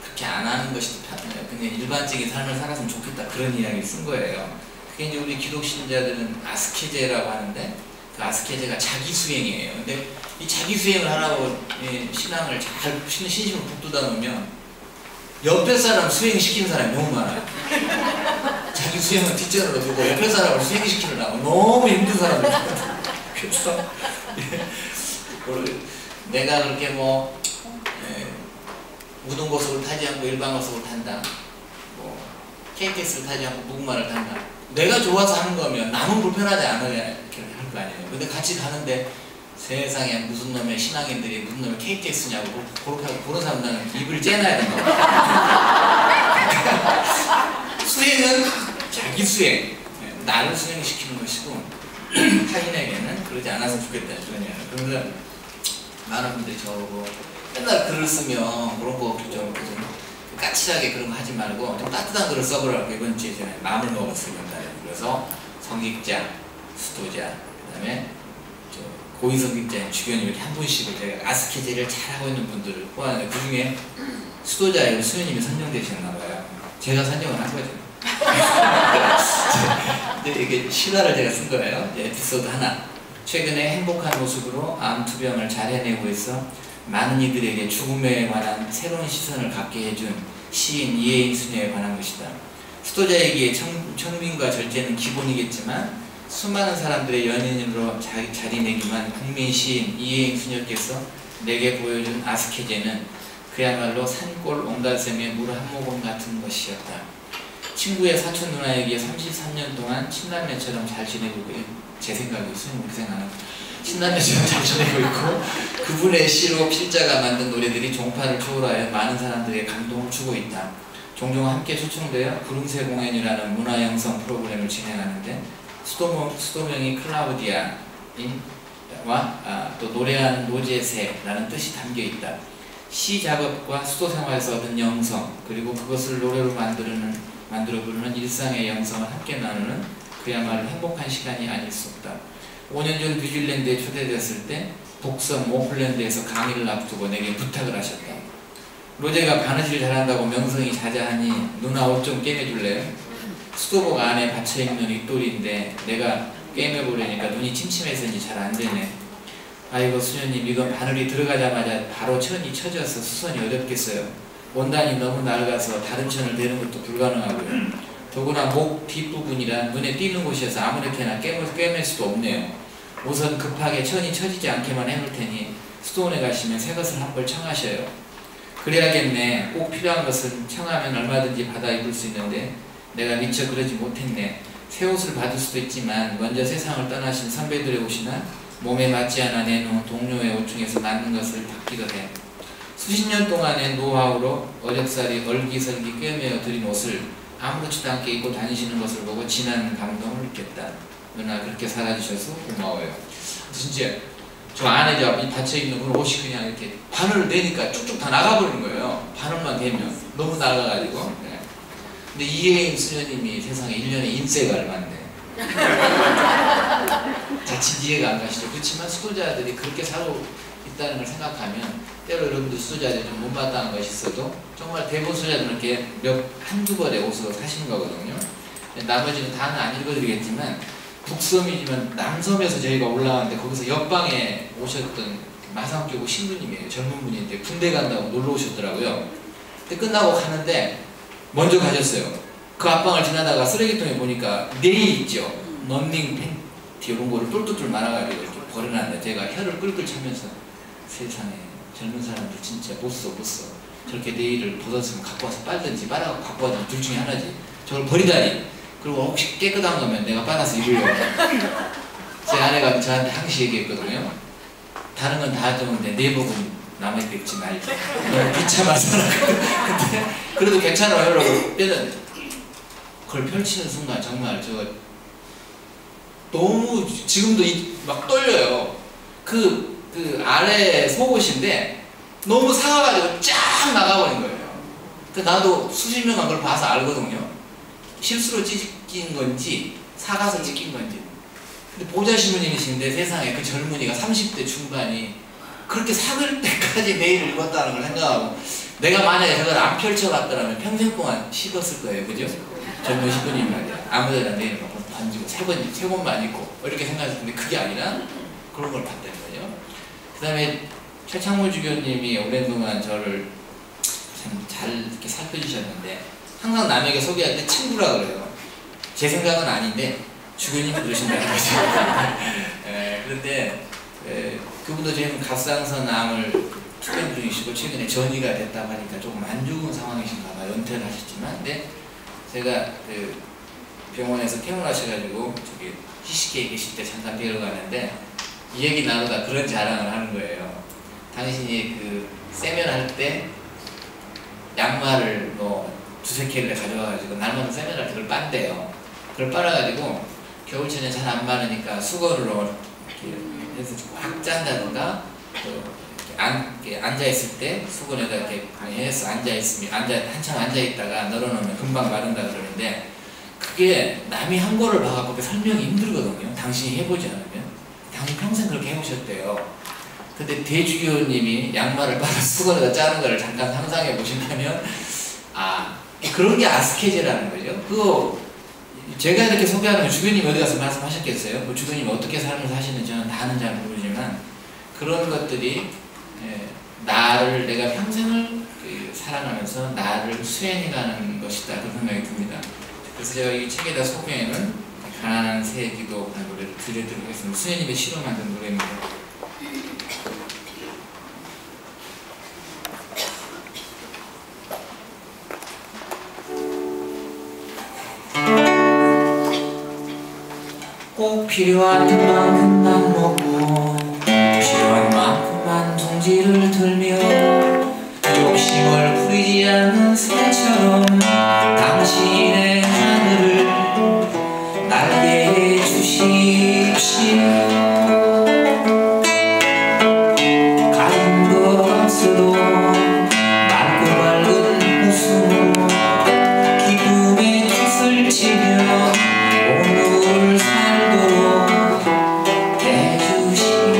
그렇게 안 하는 것이 더 편해요. 그냥 일반적인 삶을 살았으면 좋겠다. 그런 이야기를 쓴 거예요. 그게 이제 우리 기독 신자들은 아스케제라고 하는데 그 아스케제가 자기 수행이에요. 근데 이 자기 수행을 하라고 신앙을 잘 신심을 북돋아 놓으면 옆에 사람 수행시키는 사람이 너무 많아요. 자기 수행은 뒷전으로 두고 옆에 사람을 수행시키느라고 너무 힘든 사람들. 그래서 내가 그렇게 뭐 우등고속을 타지 않고 일반고속을 탄다, 뭐 KTX를 타지 않고 무궁화를 탄다. 내가 좋아서 하는 거면 남은 불편하지 않아야 이렇게 할 거 아니에요. 근데 같이 가는데 세상에 무슨 놈의 신앙인들이 무슨 놈의 KTX냐고 그렇게 하고 그런 사람 나는 입을 째놔야 된다고. 수행은 자기 수행, 나를 수행시키는 것이고 타인에게는 그러지 않았으면 좋겠다. 그러면서 많은 분들이 저보고 맨날 글을 쓰면 그런 거 좀 까칠하게 그런 거 하지 말고 좀 따뜻한 글을 써보라고 이번 주에 제가 마음을 먹었어요. 그래서 성직자, 수도자, 그 다음에 고위성직자인 주변에 이렇게 한 분씩을 제가 아스케제를 잘하고 있는 분들을 뽑았는데 그 중에 수도자이고 수녀님이 선정되셨나봐요. 제가 선정을 한 거죠. 근데 이게 신화를 제가 쓴 거예요. 에피소드 하나. 최근에 행복한 모습으로 암투병을 잘 해내고 있어 많은 이들에게 죽음에 관한 새로운 시선을 갖게 해준 시인 이혜인 수녀에 관한 것이다. 수도자에게 청민과 절제는 기본이겠지만 수많은 사람들의 연인으로 자리내기만 국민 시인 이혜인 수녀께서 내게 보여준 아스케제는 그야말로 산골 옹달샘의 물 한 모금 같은 것이었다. 친구의 사촌 누나에게 33년 동안 친남매처럼 잘 지내고 있고, 제 생각이 수님 그렇게 생각하는 친남매처럼 잘 지내고 있고 그분의 시로 필자가 만든 노래들이 종파를 초월하여 많은 사람들에게 감동을 주고 있다. 종종 함께 초청되어 구름새 공연이라는 문화영성 프로그램을 진행하는데 수도명이 클라우디아와 또 노래하는 노제새라는 뜻이 담겨있다. 시 작업과 수도 생활에서 얻은 영성 그리고 그것을 노래로 만들어 부르는 일상의 영성을 함께 나누는 그야말로 행복한 시간이 아닐 수 없다. 5년 전 뉴질랜드에 초대되었을 때 북섬 오클랜드에서 강의를 앞두고 내게 부탁을 하셨다. 로제가 바느질 잘한다고 명성이 자자하니 누나 옷 좀 꿰매줄래요? 수도복 안에 받쳐입는 윗돌인데 내가 꿰매보려니까 눈이 침침해서인지 잘 안되네. 아이고 수녀님, 이건 바늘이 들어가자마자 바로 천이 쳐져서 수선이 어렵겠어요. 원단이 너무 낡아서 다른 천을 대는 것도 불가능하고요. 더구나 목 뒷부분이라 눈에 띄는 곳이어서 아무렇게나 꿰맬 수도 없네요. 우선 급하게 천이 쳐지지 않게만 해놓을 테니 수도원에 가시면 새 것을 한 벌 청하셔요. 그래야겠네. 꼭 필요한 것은 청하면 얼마든지 받아 입을 수 있는데 내가 미처 그러지 못했네. 새 옷을 받을 수도 있지만 먼저 세상을 떠나신 선배들의 옷이나 몸에 맞지 않아 내놓은 동료의 옷 중에서 맞는 것을 받기도 해. 수십 년 동안의 노하우로 어렵사리 얼기설기 꿰매어 드린 옷을 아무렇지도 않게 입고 다니시는 것을 보고 진한 감동을 느꼈다. 누나 그렇게 살아주셔서 고마워요. 진짜 저 안에 받쳐입는 그런 옷이 그냥 이렇게 바늘을 내니까 쭉쭉 다 나가버리는 거예요. 바늘만 대면 너무 나가가지고. 네. 근데 이혜인 수녀님이 세상에 1년에 인세가 얼마인데 자칫 이해가 안 가시죠. 그렇지만 수도자들이 그렇게 살고 있다는 걸 생각하면 때로 여러분들 수도자들이 좀 못마땅한 것이 있어도 정말 대부분 수도자들은 이렇게 한두 벌의 옷으로 사시는 거거든요. 나머지는 다는 안 읽어드리겠지만 북섬이지만 남섬에서 저희가 올라왔는데 거기서 옆방에 오셨던 마상교구 신부님이에요. 젊은 분인데 군대 간다고 놀러 오셨더라고요. 근데 끝나고 가는데 먼저 가셨어요. 그 앞방을 지나다가 쓰레기통에 보니까 네일 있죠. 런닝 팬티 이런 거를 똘똘똘 말아가지고 이렇게 버려놨는데 제가 혀를 끌끌 차면서 세상에 젊은 사람들 진짜 못 써. 저렇게 네일을 벗었으면 갖고 와서 빨든지 빨아갖고 갖고 와든지 둘 중에 하나지. 저걸 버리다니. 그리고 혹시 깨끗한 거면 내가 빨아서 입으려고. 제 아내가 저한테 항시 얘기했거든요. 다른 건 다 좋은데 내복은 남의 뵙지 말자. 비참하잖아. 근데 그래도 괜찮아요 여러분. 때는 그걸 펼치는 순간 정말 저 너무 지금도 막 떨려요. 그 아래 속옷인데 너무 사가가지고 쫙 나가버린 거예요. 나도 수십 명한 걸 봐서 알거든요. 실수로 찢긴 건지 사가서 찢긴 건지. 근데 보좌 신부님이신데 세상에 그 젊은이가 30대 중반이 그렇게 삭을 때까지 네일을 입었다는 걸 생각하고 내가 만약에 저걸 안 펼쳐봤더라면 평생 동안 씹었을 거예요. 그죠? 젊은 신부님 말이야. 아무데나 네일을 던지고 세 번만 입고 이렇게 생각했는데 그게 아니라 그런 걸 봤다는 거죠. 그 다음에 최창모 주교님이 오랜 동안 저를 참 잘 이렇게 살펴주셨는데 항상 남에게 소개할 때 친구라 그래요. 제 생각은 아닌데 주교님이 그러신다는 거죠. 그런데 그분도 지금 갑상선암을 투병 중이시고 최근에 전이가 됐다고 하니까 조금 안 좋은 상황이신가 봐요. 은퇴를 하셨지만. 근데 제가 그 병원에서 퇴원하셔가지고 저기 희식회에 계실 때 잠깐 데려가는데 이 얘기 나누다 그런 자랑을 하는 거예요. 당신이 그 세면할 때 양말을 두세 켤레 가져와가지고 날마다 세면할 때 그걸 빤대요. 그걸 빨아가지고 겨울철에 잘 안 마르니까 수건으로 이렇게 해서 꽉 짠다든가 또 이렇게 앉아있을 때 수건에다 이렇게 해서 한참 앉아있다가 널어놓으면 금방 마른다 그러는데 그게 남이 한 거를 봐갖고 설명이 힘들거든요. 당신이 해보지 않으면. 당신 평생 그렇게 해오셨대요. 근데 대주교님이 양말을 빨아 수건에다 짜는 거를 잠깐 상상해 보신다면 아 그런 게 아스케즈라는 거죠. 그거 제가 이렇게 소개하는 거 주교님 어디 가서 말씀하셨겠어요? 뭐 주교님 어떻게 삶을 사시는지 저는 다는 잘 모르지만 그런 것들이 나를 내가 평생을 살아가면서 나를 수행해가는 것이다 그런 생각이 듭니다. 그래서 제가 이 책에다 소개하는 가난한 새의 기도라는 노래를 들려드리고 있습니다. 수녀님의 시로 만든 노래입니다. 꼭 필요한 만큼만 먹고 필요한 만큼만 둥지를 들며 욕심을 부리지 않는 새처럼 당신의 하늘을 날게 해주십시오. 가진 것 없어도 맑고 밝은 웃음으로 기쁨의 뜻을 지며 오늘 살도록 해주십시오.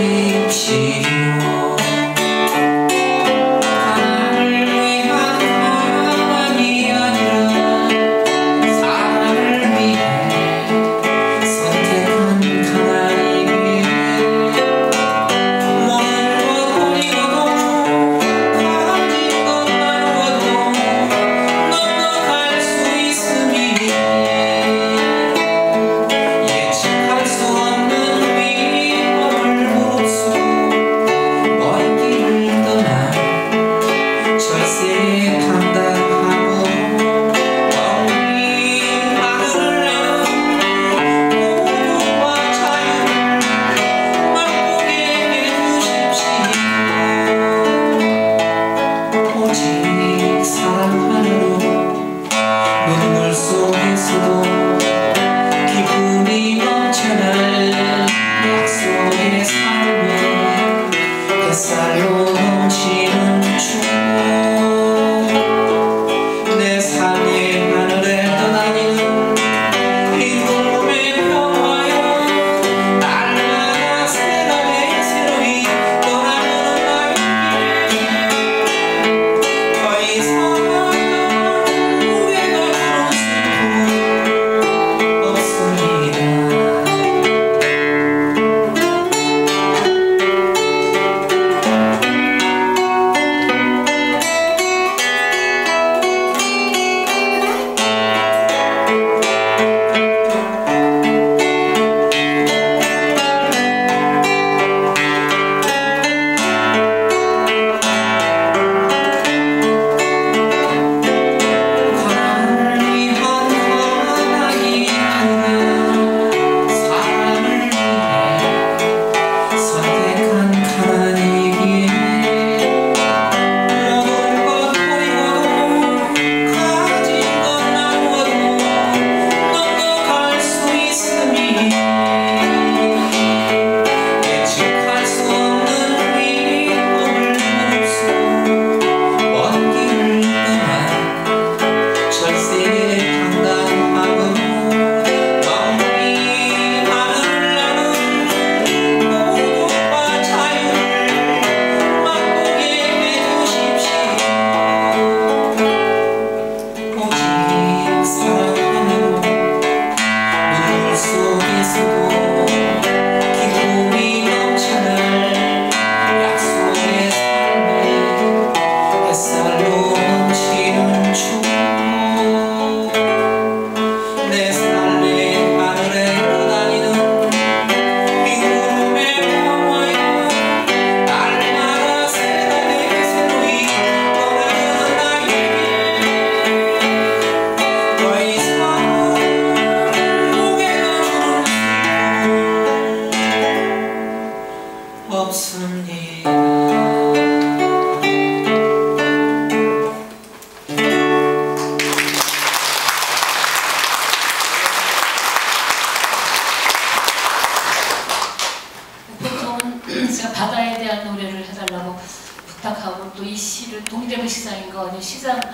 바다에 대한 노래를 해달라고 부탁하고 또 이 시를 동대문 시장인 거 시장에서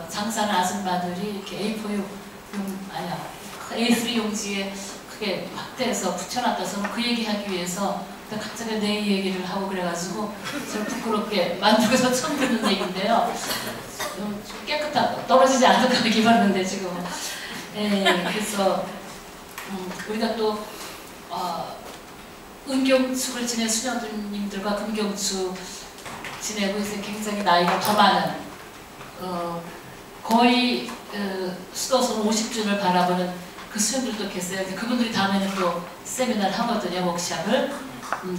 장사하는 아줌마들이 이렇게 A3 용지에 크게 확대해서 붙여놨다서 그 얘기하기 위해서 갑자기 내 얘기를 하고 그래가지고 저를 부끄럽게 만들어서 처음 듣는 얘기인데요. 좀 깨끗하고 떨어지지 않을 까 기봤는데 지금. 그래서 우리가 또 은경축을 지낸 수녀님들과 금경축 지내고 이제 굉장히 나이가 더 많은 거의 수도선 50주를 바라보는 그 수녀들도 계세요. 그분들이 다음에는 또 세미나를 하거든요. 워크샵을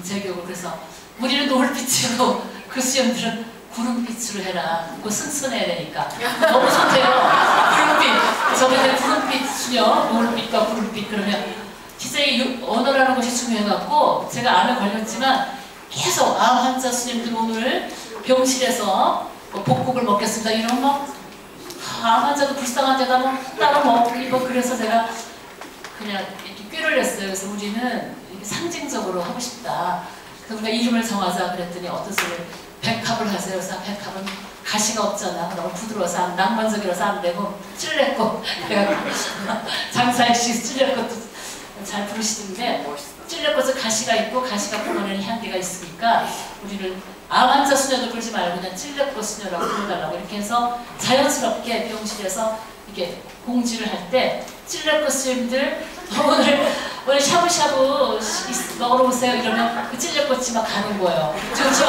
제격으로. 그래서 우리는 노을빛으로 그 수녀들은 구름빛으로 해라. 그거 승선해야 되니까. 너무 좋대요. 구름빛. 저번에 구름빛 수녀, 노을빛과 구름빛 그러면 진짜 이 언어라는 것이 중요해갖고 제가 암에 걸렸지만 계속 암 환자 스님들 오늘 병실에서 복국을 먹겠습니다 이러면 막 암 환자도 불쌍한 데다 뭐 따로 먹고 그래서 제가 그냥 이렇게 꾀를 냈어요. 그래서 우리는 상징적으로 하고 싶다. 그래서 우리가 이름을 정하자 그랬더니 어떤 소리 백합을 하세요. 그래서 백합은 가시가 없잖아. 너무 부드러워서 낭만적이라서 안 되고 찔레꽃 장사익씨 찔레꽃도 잘 부르시는데 찔레꽃은 가시가 있고 가시가 뿜어내는 향기가 있으니까 우리는 암 환자 수녀도 부르지 말고 그냥 찔레꽃 수녀라고 부르달라고 이렇게 해서 자연스럽게 병실에서 이렇게 공지를 할 때 찔레꽃 스님들 오늘 샤브샤브 먹으러 오세요 이러면 그 찔레꽃이 막 가는 거예요. 좋죠?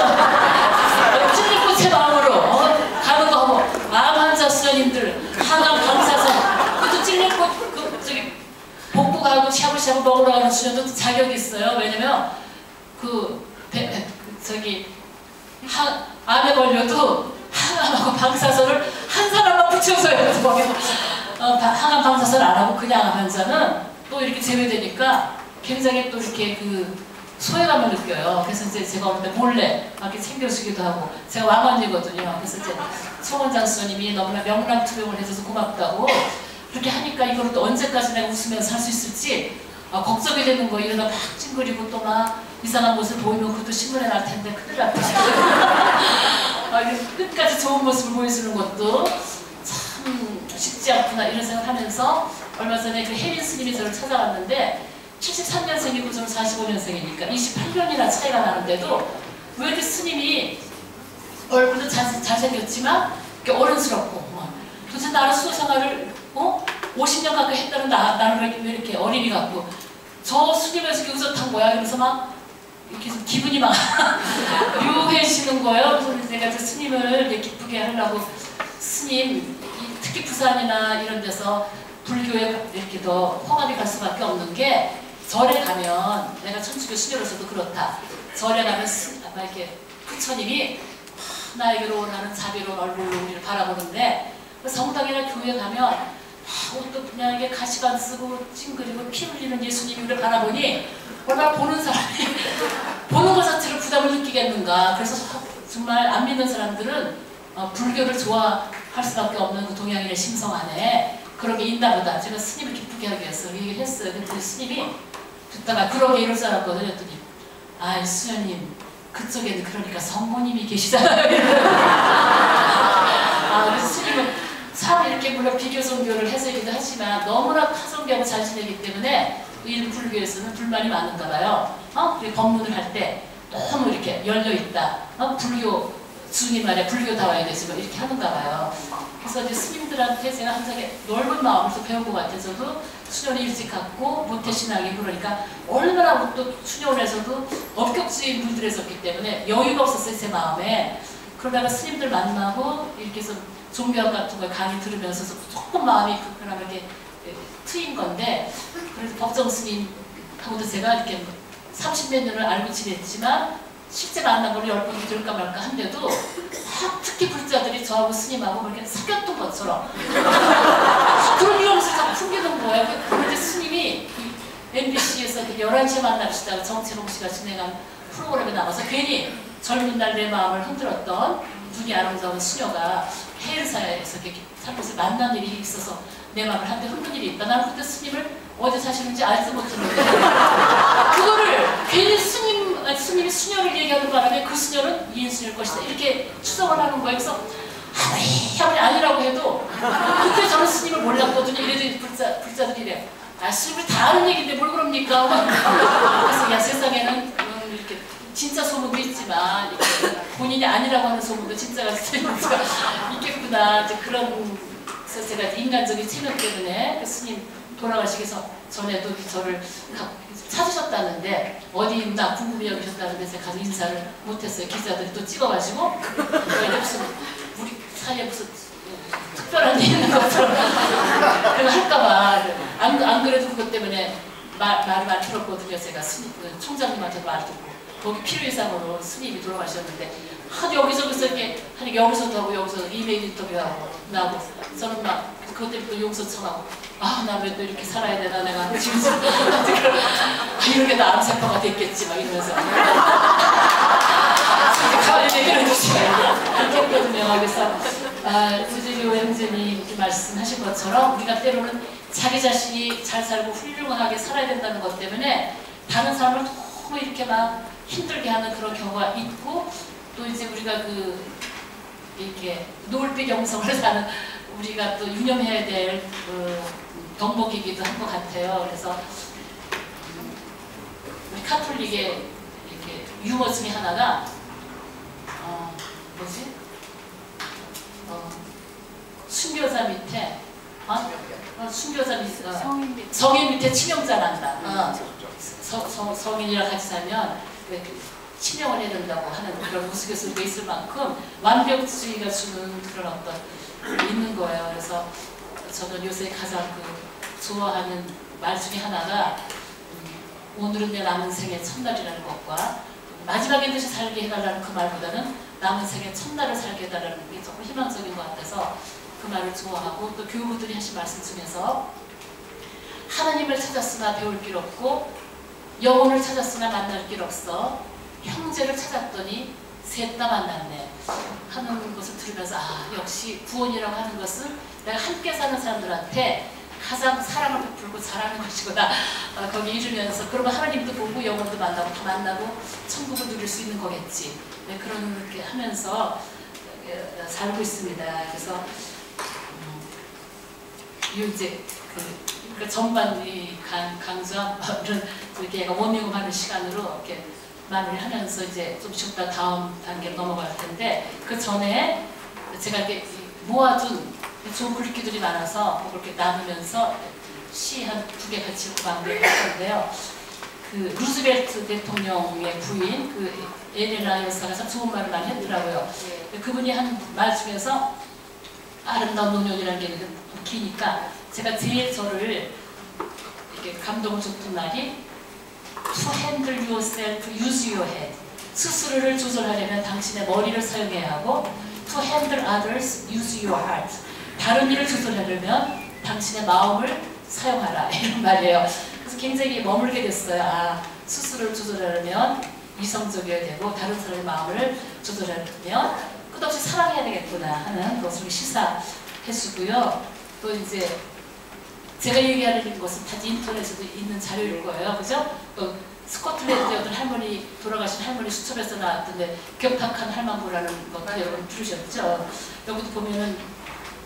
찔레꽃의 마음으로 가는 거 하고 암 환자 수녀님들 항암 방사선 그것도 찔레꽃 복국하고 샤브샤브 먹으러 가는 수녀도 자격이 있어요. 왜냐면 암에 걸려도 항암하고 방사선을 한 사람만 붙여서 해서 거기서 항암 방사선 안 하고 그냥 암 환자는 또 이렇게 제외되니까 굉장히 또 이렇게 그 소외감을 느껴요. 그래서 이제 제가 오는데 몰래 막 이렇게 챙겨주기도 하고 제가 왕언니거든요. 그래서 이제 송원장 수녀님이 너무나 명랑투병을 해줘서 고맙다고 그렇게 하니까 이걸 또 언제까지 내가 웃으면서 할 수 있을지 걱정이 되는 거예요. 이러다 막 찡그리고 또 막 이상한 모습을 보이면 그것도 신문에 날 텐데 큰일 날 것이고 끝까지 좋은 모습을 보여주는 것도 참 쉽지 않구나 이런 생각하면서 얼마 전에 그 혜린 스님이 저를 찾아왔는데 73년생이고 저는 45년생이니까 28년이나 차이가 나는데도 왜 이렇게 스님이 얼굴도 잘생겼지만 이렇게 어른스럽고 도대체 나는 수도 생활을 50년 가까이 했다는 나는 왜 이렇게 어린이 같고 저 스님에서 여기서 탄 거야. 그래서 막 이렇게 기분이 막 묘해지는 거예요. 그래서 내가 저 스님을 이렇게 기쁘게 하려고 스님 특히 부산이나 이런 데서 불교에 이렇게 더 호감이 갈 수밖에 없는 게 절에 가면 내가 천주교 수녀로서도 그렇다. 절에 가면 아마 이렇게 부처님이 나에게로 나는 자비로운 얼굴로 우리를 바라보는데 성당이나 교회 가면 옷도 그냥 이게 가시관 쓰고 찡그리고 피 흘리는 예수님이 우리를 바라보니 얼마나 보는 사람이 보는 것 자체로 부담을 느끼겠는가. 그래서 정말 안 믿는 사람들은 불교를 좋아할 수밖에 없는 그 동양인의 심성 안에 그런 게 있나 보다. 제가 스님을 기쁘게 하기 위해서 얘기를 했어요. 근데 스님이 듣다가 그러게 이럴 줄 알았거든요. 했더니 아 수녀님 그쪽에는 그러니까 성모님이 계시잖아요. 그래서 스님은 참 이렇게 물론 비교 종교를 해서이기도 하지만 너무나 타종교하고 잘 지내기 때문에 일부 불교에서는 불만이 많은가 봐요. 그리고 법문을 할 때 너무 이렇게 열려있다. 불교 주님 말에 불교다워야 되지 뭐 이렇게 하는가 봐요. 그래서 이제 스님들한테 제가 항상 넓은 마음으로 배운 것 같아요. 저도 수녀를 일찍 갔고 모태신앙이고 그러니까 얼마나 또 수녀원에서도 업격주의 물들여졌기 때문에 여유가 없었어요. 제 마음에. 그러다가 스님들 만나고 이렇게 해서 종교학 같은 걸 강의 들으면서 조금 마음이 그렇게 트인 건데 그래서 법정 스님하고도 제가 이렇게 30몇 년을 알고 지냈지만 실제 만나보면 10번이 들을까 말까 한데도 특히 불자들이 저하고 스님하고 그렇게 사귀었던 것처럼 그런 이러면서 자꾸 풍기는 거예요. 그런데 스님이 MBC에서 11시에 만납시다 정채봉 씨가 진행한 프로그램에 나와서 괜히 젊은 날 내 마음을 흔들었던 눈이 아름다운 수녀가 해외사에서 이렇게 살면서 만난 일이 있어서 내 마음을 한데 흔든 일이 있다. 나는 그때 스님을 어디 사시는지 알지 못했는데 그거를 괜히 스님 스님이 수녀를 얘기하는 바람에 그 수녀는 이인수녀일 것이다 이렇게 추정을 하는 거예요. 그래서 아무리 아니라고 해도 그때 저는 스님을 몰랐거든요. 이래도 불자들이 이래요. 아 스님이 다 아는 얘기인데 뭘 그럽니까? 그래서 야 세상에는 이렇게 진짜 소문도 있지만 이렇게 본인이 아니라고 하는 소문도 진짜가 있겠구나. 이제 그런 그래서 제가 인간적인 체면 때문에 그 스님 돌아가시기 전에도 저를 찾으셨다는데 어디 있나 궁금해 여기셨다는데 제가 가서 인사를 못했어요. 기자들이 또 찍어가지고 이게 무슨 우리 사이에 무슨 특별한 일 있는 것처럼 그거 할까봐 안 그래도 그것 때문에 말을 많이 들었거든요. 제가 스님 총장님한테도 말 듣고 거기 필요 이상으로 스님이 돌아가셨는데 여기저기서 이렇게 하니 여기서도 하고 여기서 이메일 인터뷰하고 나하고 저는 막 그것 때문에 또 용서 청하고 아 나 왜 또 이렇게 살아야 되나 내가 지금 이렇게 나름 세포가 됐겠지 막 이러면서 가만히 얘기를 해주시면 그렇게 했거든요. 그래서 주지료 형제님이 이렇게 말씀하신 것처럼 우리가 때로는 자기 자신이 잘 살고 훌륭하게 살아야 된다는 것 때문에 다른 사람을 너무 이렇게 막 힘들게 하는 그런 경우가 있고 또 이제 우리가 이렇게 노을빛 영성을 사는 우리가 또 유념해야 될 덕목이기도 한 것 같아요. 그래서 우리 카톨릭의 이렇게 유머 중에 하나가 순교자 밑에 순교자 밑에 성인 밑에 치명자 난다. 성인이랑 같이 살면 치명을 해야 된다고 하는 그런 우스갯소리가 있을 만큼 완벽주의가 주는 그런 어떤 있는 거예요. 그래서 저는 요새 가장 좋아하는 말 중에 하나가 오늘은 내 남은 생의 첫날이라는 것과 마지막의 듯이 살게 해달라는 그 말보다는 남은 생의 첫날을 살게 해달라는 게 조금 희망적인 것 같아서 그 말을 좋아하고 또 교우들이 하신 말씀 중에서 하나님을 찾았으나 배울 길 없고 영혼을 찾았으나 만날 길 없어 형제를 찾았더니 셋 다 만났네 하는 것을 들으면서 역시 구원이라고 하는 것은 내가 함께 사는 사람들한테 가장 사랑을 베풀고 잘하는 것이구나. 거기 이르면서 그러면 하나님도 보고 영혼도 만나고 다 만나고 천국을 누릴 수 있는 거겠지. 네, 그렇게 하면서 살고 있습니다. 그래서 이제 그 전반 강좌 이렇게 원미음하는 시간으로 이렇게 마무리하면서 이제 좀 쉬었다 다음 단계로 넘어갈 텐데 그 전에 제가 이렇게 모아둔 좋은 글귀들이 많아서 그렇게 나누면서 시 한 2개 같이 읽고 마무리할 건데요. 그 루즈벨트 대통령의 부인 그 엘레나 여사가 참 좋은 말을 많이 했더라고요. 그분이 한 말 중에서 아름다운 노년이라는 게 있는데 기니까 제가 제일 저를 이렇게 감동을 줬던 말이 To handle yourself, use your head. 스스로를 조절하려면 당신의 머리를 사용해야 하고 To handle others, use your heart. 다른 일을 조절하려면 당신의 마음을 사용하라. 이런 말이에요. 그래서 굉장히 머물게 됐어요. 스스로를 조절하려면 이성적이어야 되고 다른 사람의 마음을 조절하려면 끝없이 사랑해야 되겠구나 하는 것을 시사해주고요. 또 이제 제가 얘기하는 것은 다 인터넷에도 있는 자료일 거예요. 그죠? 또 스코틀랜드의 어떤 할머니, 돌아가신 할머니 수첩에서 나왔던데 격탁한 할망구라는 것도 여러분 들으셨죠? 여기도 보면은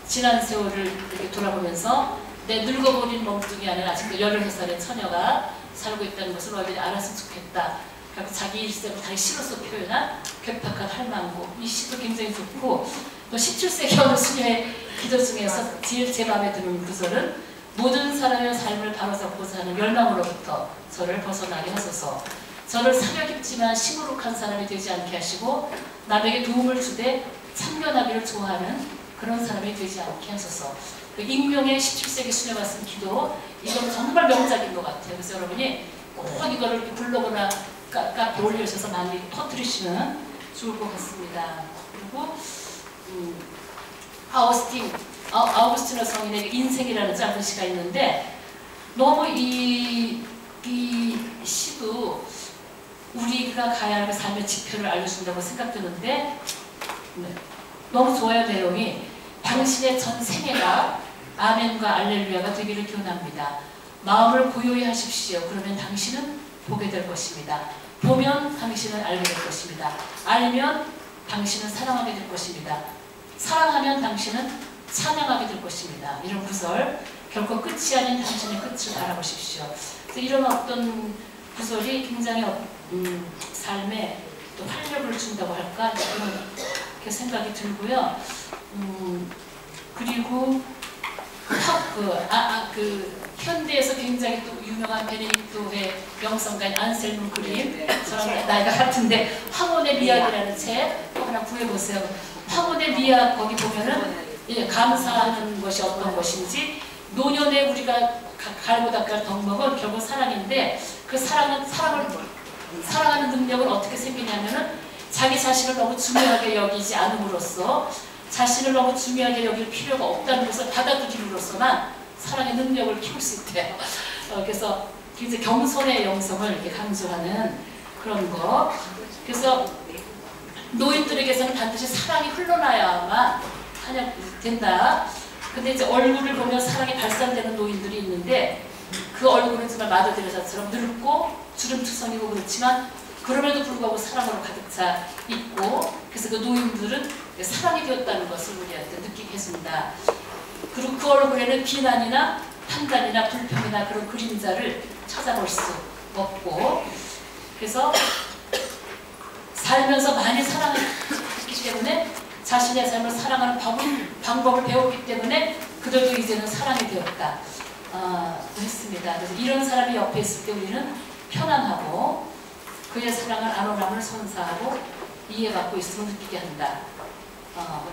지난 세월을 이렇게 돌아보면서 내 늙어버린 몸뚱이 안에 아직도 16살의 처녀가 살고 있다는 것을 너희들이 알았으면 좋겠다. 그래서 자기 일생을 자기 시로서 표현한 격탁한 할망구. 이 시도 굉장히 좋고 또 17세기 어느 수녀의 기도 중에서 제일 제 마음에 드는 구절은 모든 사람의 삶을 바로잡고자 하는 열망으로부터 저를 벗어나게 하소서. 저를 사려 깊지만 시무룩한 사람이 되지 않게 하시고 남에게 도움을 주되 참견하기를 좋아하는 그런 사람이 되지 않게 하소서. 그 익명의 17세기 수녀가 쓴 기도, 이건 정말 명작인 것 같아요. 그래서 여러분이 꼭 이거를 이렇게 블로그나 카페에 올려주셔서 많이 퍼뜨리시면 좋을 것 같습니다. 그리고 아우구스티너 성인의 인생이라는 짧은 시가 있는데 너무 이 시도 우리가 가야 할 삶의 지표를 알려준다고 생각되는데 너무 좋아요. 내용이 당신의 전 생애가 아멘과 알렐루야가 되기를 기원합니다. 마음을 고요히 하십시오. 그러면 당신은 보게 될 것입니다. 보면 당신은 알게 될 것입니다. 알면 당신은 사랑하게 될 것입니다. 사랑하면 당신은 찬양하게 될 것입니다. 이런 구절, 결코 끝이 아닌 당신의 끝을 바라보십시오. 그래서 이런 어떤 구절이 굉장히 삶에 또 활력을 준다고 할까, 그렇게 생각이 들고요. 그리고 현대에서 굉장히 또 유명한 베네딕토의 명성가인 안셀무 그림, 저랑 나이가 같은데 황혼의 미학이라는 책 또 하나 구해보세요. 황혼의 미학 거기 보면은 감사하는 것이 어떤 것인지, 노년에 우리가 갈고 닦을 덕목은 결국 사랑인데, 그 사랑하는 능력은 어떻게 생기냐면은 자기 자신을 너무 중요하게 여기지 않음으로써, 자신을 너무 중요하게 여길 필요가 없다는 것을 받아들임으로써만 사랑의 능력을 키울 수 있대요. 그래서 굉장히 겸손의 영성을 이렇게 강조하는 그런 거. 그래서 노인들에게서는 반드시 사랑이 흘러나야만 된다. 근데 이제 얼굴을 보면 사랑이 발산되는 노인들이 있는데, 그 얼굴은 정말 마더 데레사처럼 늙고 주름투성이고 그렇지만 그럼에도 불구하고 사랑으로 가득 차 있고, 그래서 그 노인들은 사랑이 되었다는 것을 우리한테 느끼게 해준다. 그리고 그 얼굴에는 비난이나 판단이나 불평이나 그런 그림자를 찾아볼 수 없고, 그래서 살면서 많이 사랑을 했기 때문에, 자신의 삶을 사랑하는 방법을 배웠기 때문에 그들도 이제는 사랑이 되었다 했습니다. 그래서 이런 사람이 옆에 있을 때 우리는 편안하고 그의 사랑을 안온함을 선사하고 이해받고 있음을 느끼게 한다.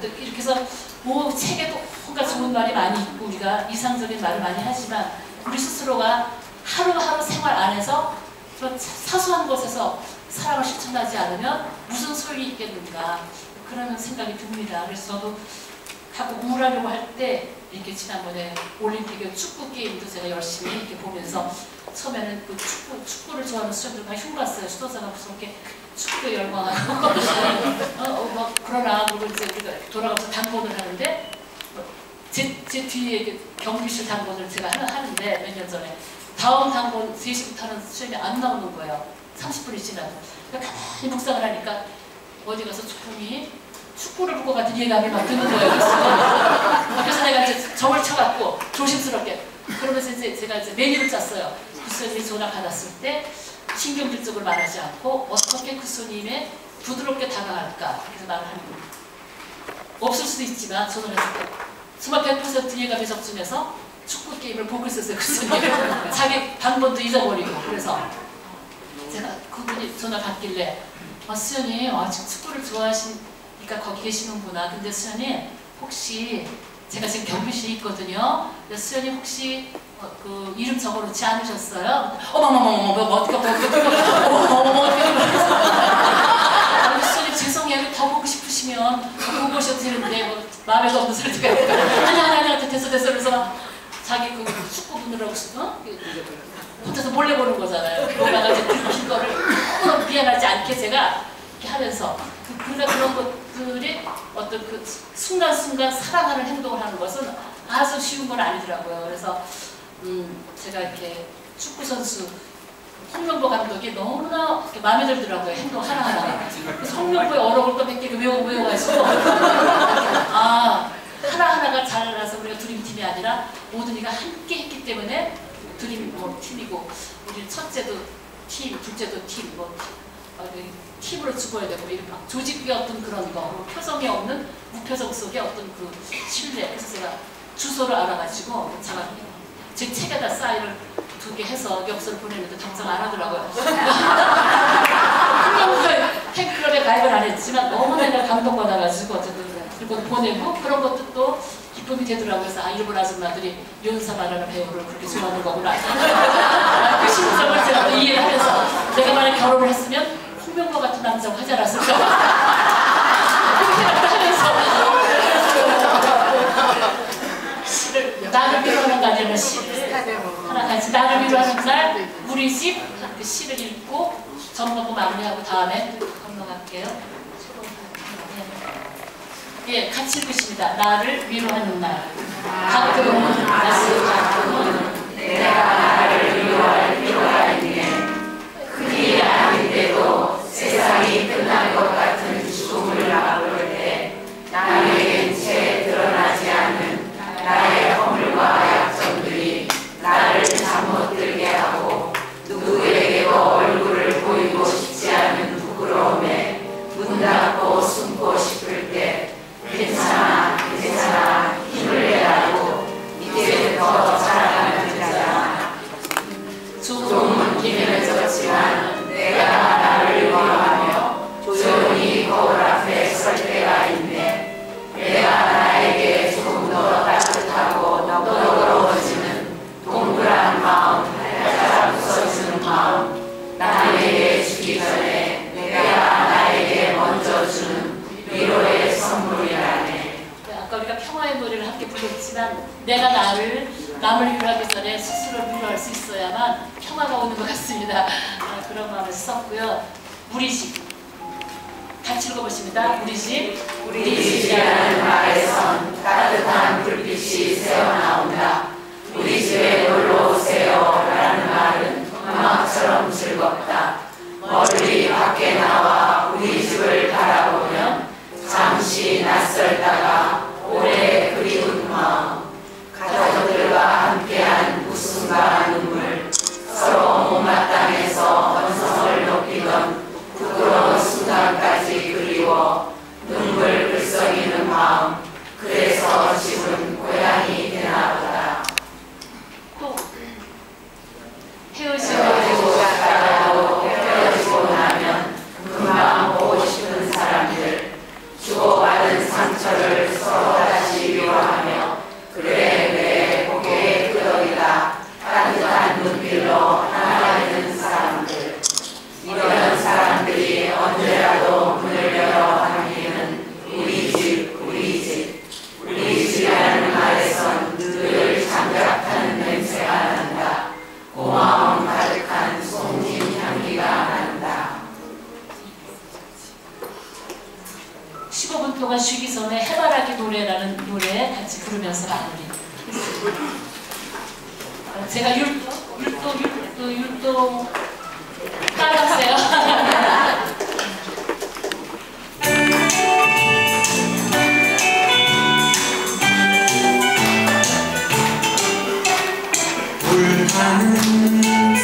이렇게 해서 뭐 책에도 뭔가 좋은 말이 많이 있고 우리가 이상적인 말을 많이 하지만, 우리 스스로가 하루하루 생활 안에서 사소한 것에서 사랑을 실천하지 않으면 무슨 소용이 있겠는가, 그런 생각이 듭니다. 그래서 저도 하고 우울하려고 할 때, 이렇게 지난번에 올림픽의 축구 게임도 제가 열심히 이렇게 보면서, 처음에는 그 축구를 좋아하는 수련들과 흉봤어요. 수도사가 무섭게 축구에 열광하고 그러나 그리고 이제 우리가 돌아가서 당번을 하는데, 제 뒤에 경비실 당번을 제가 하는데 몇 년 전에 다음 당번 3시부터 하는 수련이 안 나오는 거예요. 30분이 지나도. 그러니까 가만히 묵상을 하니까 어디 가서 조용히 축구를 볼 것 같은 예감이 막 드는 거예요. 그래서 내가 이제 점을 쳐갖고 조심스럽게, 그러면서 이제 제가 이제 메뉴를 짰어요. 그 손님이 전화 받았을 때 신경질적으로 말하지 않고 어떻게 그 손님에 부드럽게 다가갈까, 그래서 말을 하는 거예요. 없을 수도 있지만 저는 정말 100% 예감에 적중해서 축구 게임을 보고 있었어요. 그 손님이 자기 방법도 잊어버리고. 그래서 제가 그분이 전화 받길래, 수연님 지금 축구를 좋아하시니까 거기 계시는구나. 근데 수연님 혹시, 제가 지금 경비실에 있거든요. 수연님 혹시 그 이름 적어놓지 않으셨어요? 어떻게 수연님 죄송해요. 더 보고 싶으시면 보고 오셔도 되는데 마음에도 없는 소리가 아니 됐어 그래서 자기 그 축구 보느라고 혼자서 몰래 보는 거잖아요. 그러다가 이제 들킨 거를 너무 미안하지 않게 제가 이렇게 하면서, 그런 것들이 어떤 그 순간순간 사랑하는 행동을 하는 것은 아주 쉬운 건 아니더라고요. 그래서 제가 이렇게 축구 선수 홍명보 감독이 너무나 마음에 들더라고요. 행동 하나하나. 그래서 홍명보의 어록을 또 몇 개 외워가지고 하나하나가 잘라서 우리가 드림팀이 아니라 모든 이가 함께 했기 때문에 드림 팀이고, 우리 첫째도 팀, 둘째도 팀, 팀으로 죽어야 되고, 이런 막 조직의 어떤 그런 거, 표정이 없는 무표정 속의 어떤 그 신뢰. 그래서 제가 주소를 알아가지고 제가 제 책에다 사인을 2개 해서 엽서를 보내는데 답장 안 하더라고요. 한명의 팬클럽에 가입을 안 했지만 너무 내가 감동받아가지고 어쨌든 그리고 보내고, 그런 것도 또 기쁨이 되더라고요. 그래서 일본 아줌마들이 연사바라는 배우를 그렇게 좋아하는 거구나. 그 심정을 제가 또 이해하면서, 내가 만약 결혼을 했으면 홍명보 같은 남자고 하지 않았을까. 그렇게 하면서 시를, 나를 위로하는 날에는 시를 하나 같이, 나를 위로하는 날 우리 집 그 시를 읽고 점검하고 마무리하고 다음에 건너갈게요. 예, 같이 읽으십니다. 나를 위로하는 날. 가끔은 내가 나를 위로할 필요가 있네. 그리 아닌데도 모르겠지만 내가 남을 위로하기 전에 스스로 위로할 수 있어야만 평화가 오는 것 같습니다. 그런 마음을 썼고요. 우리 집 같이 읽어보십니다. 우리 집 집이라는 말에선 따뜻한 불빛이 새어나온다. 우리 집에 놀러 오세요 라는 말은 음악처럼 즐겁다. 멀리 밖에 나와 우리 집을 바라보면 잠시 낯설다가 오래 그리운 마음, 가족들과 함께한 웃음과 눈물, 서로 못마땅해서 언성을 높이던 부끄러운 순간까지 그리워 눈물 글썽이는 마음, 그래서 집은 고향이 되나보다. 또 헤어지고 갔다가도 헤어지고 나면 금방 보고 싶은 사람들, 주고받은 상처를 서로 다시 위로하며 그래 그래 고개의 끄덕이다 따뜻한 눈길로 하나 되는 사람들, 이런 사람들이 언제라도 문을 열어 당기는 우리 집, 우리 집. 우리 집이라는 말에선 늘 장작하는 냄새가 난다. 고마움 가득한 송진 향기가 난다. 15분 동안 쉬기 전에 해바라기 노래라는 노래 같이 부르면서 마무리. 제가 율도 따라하세요. 불타는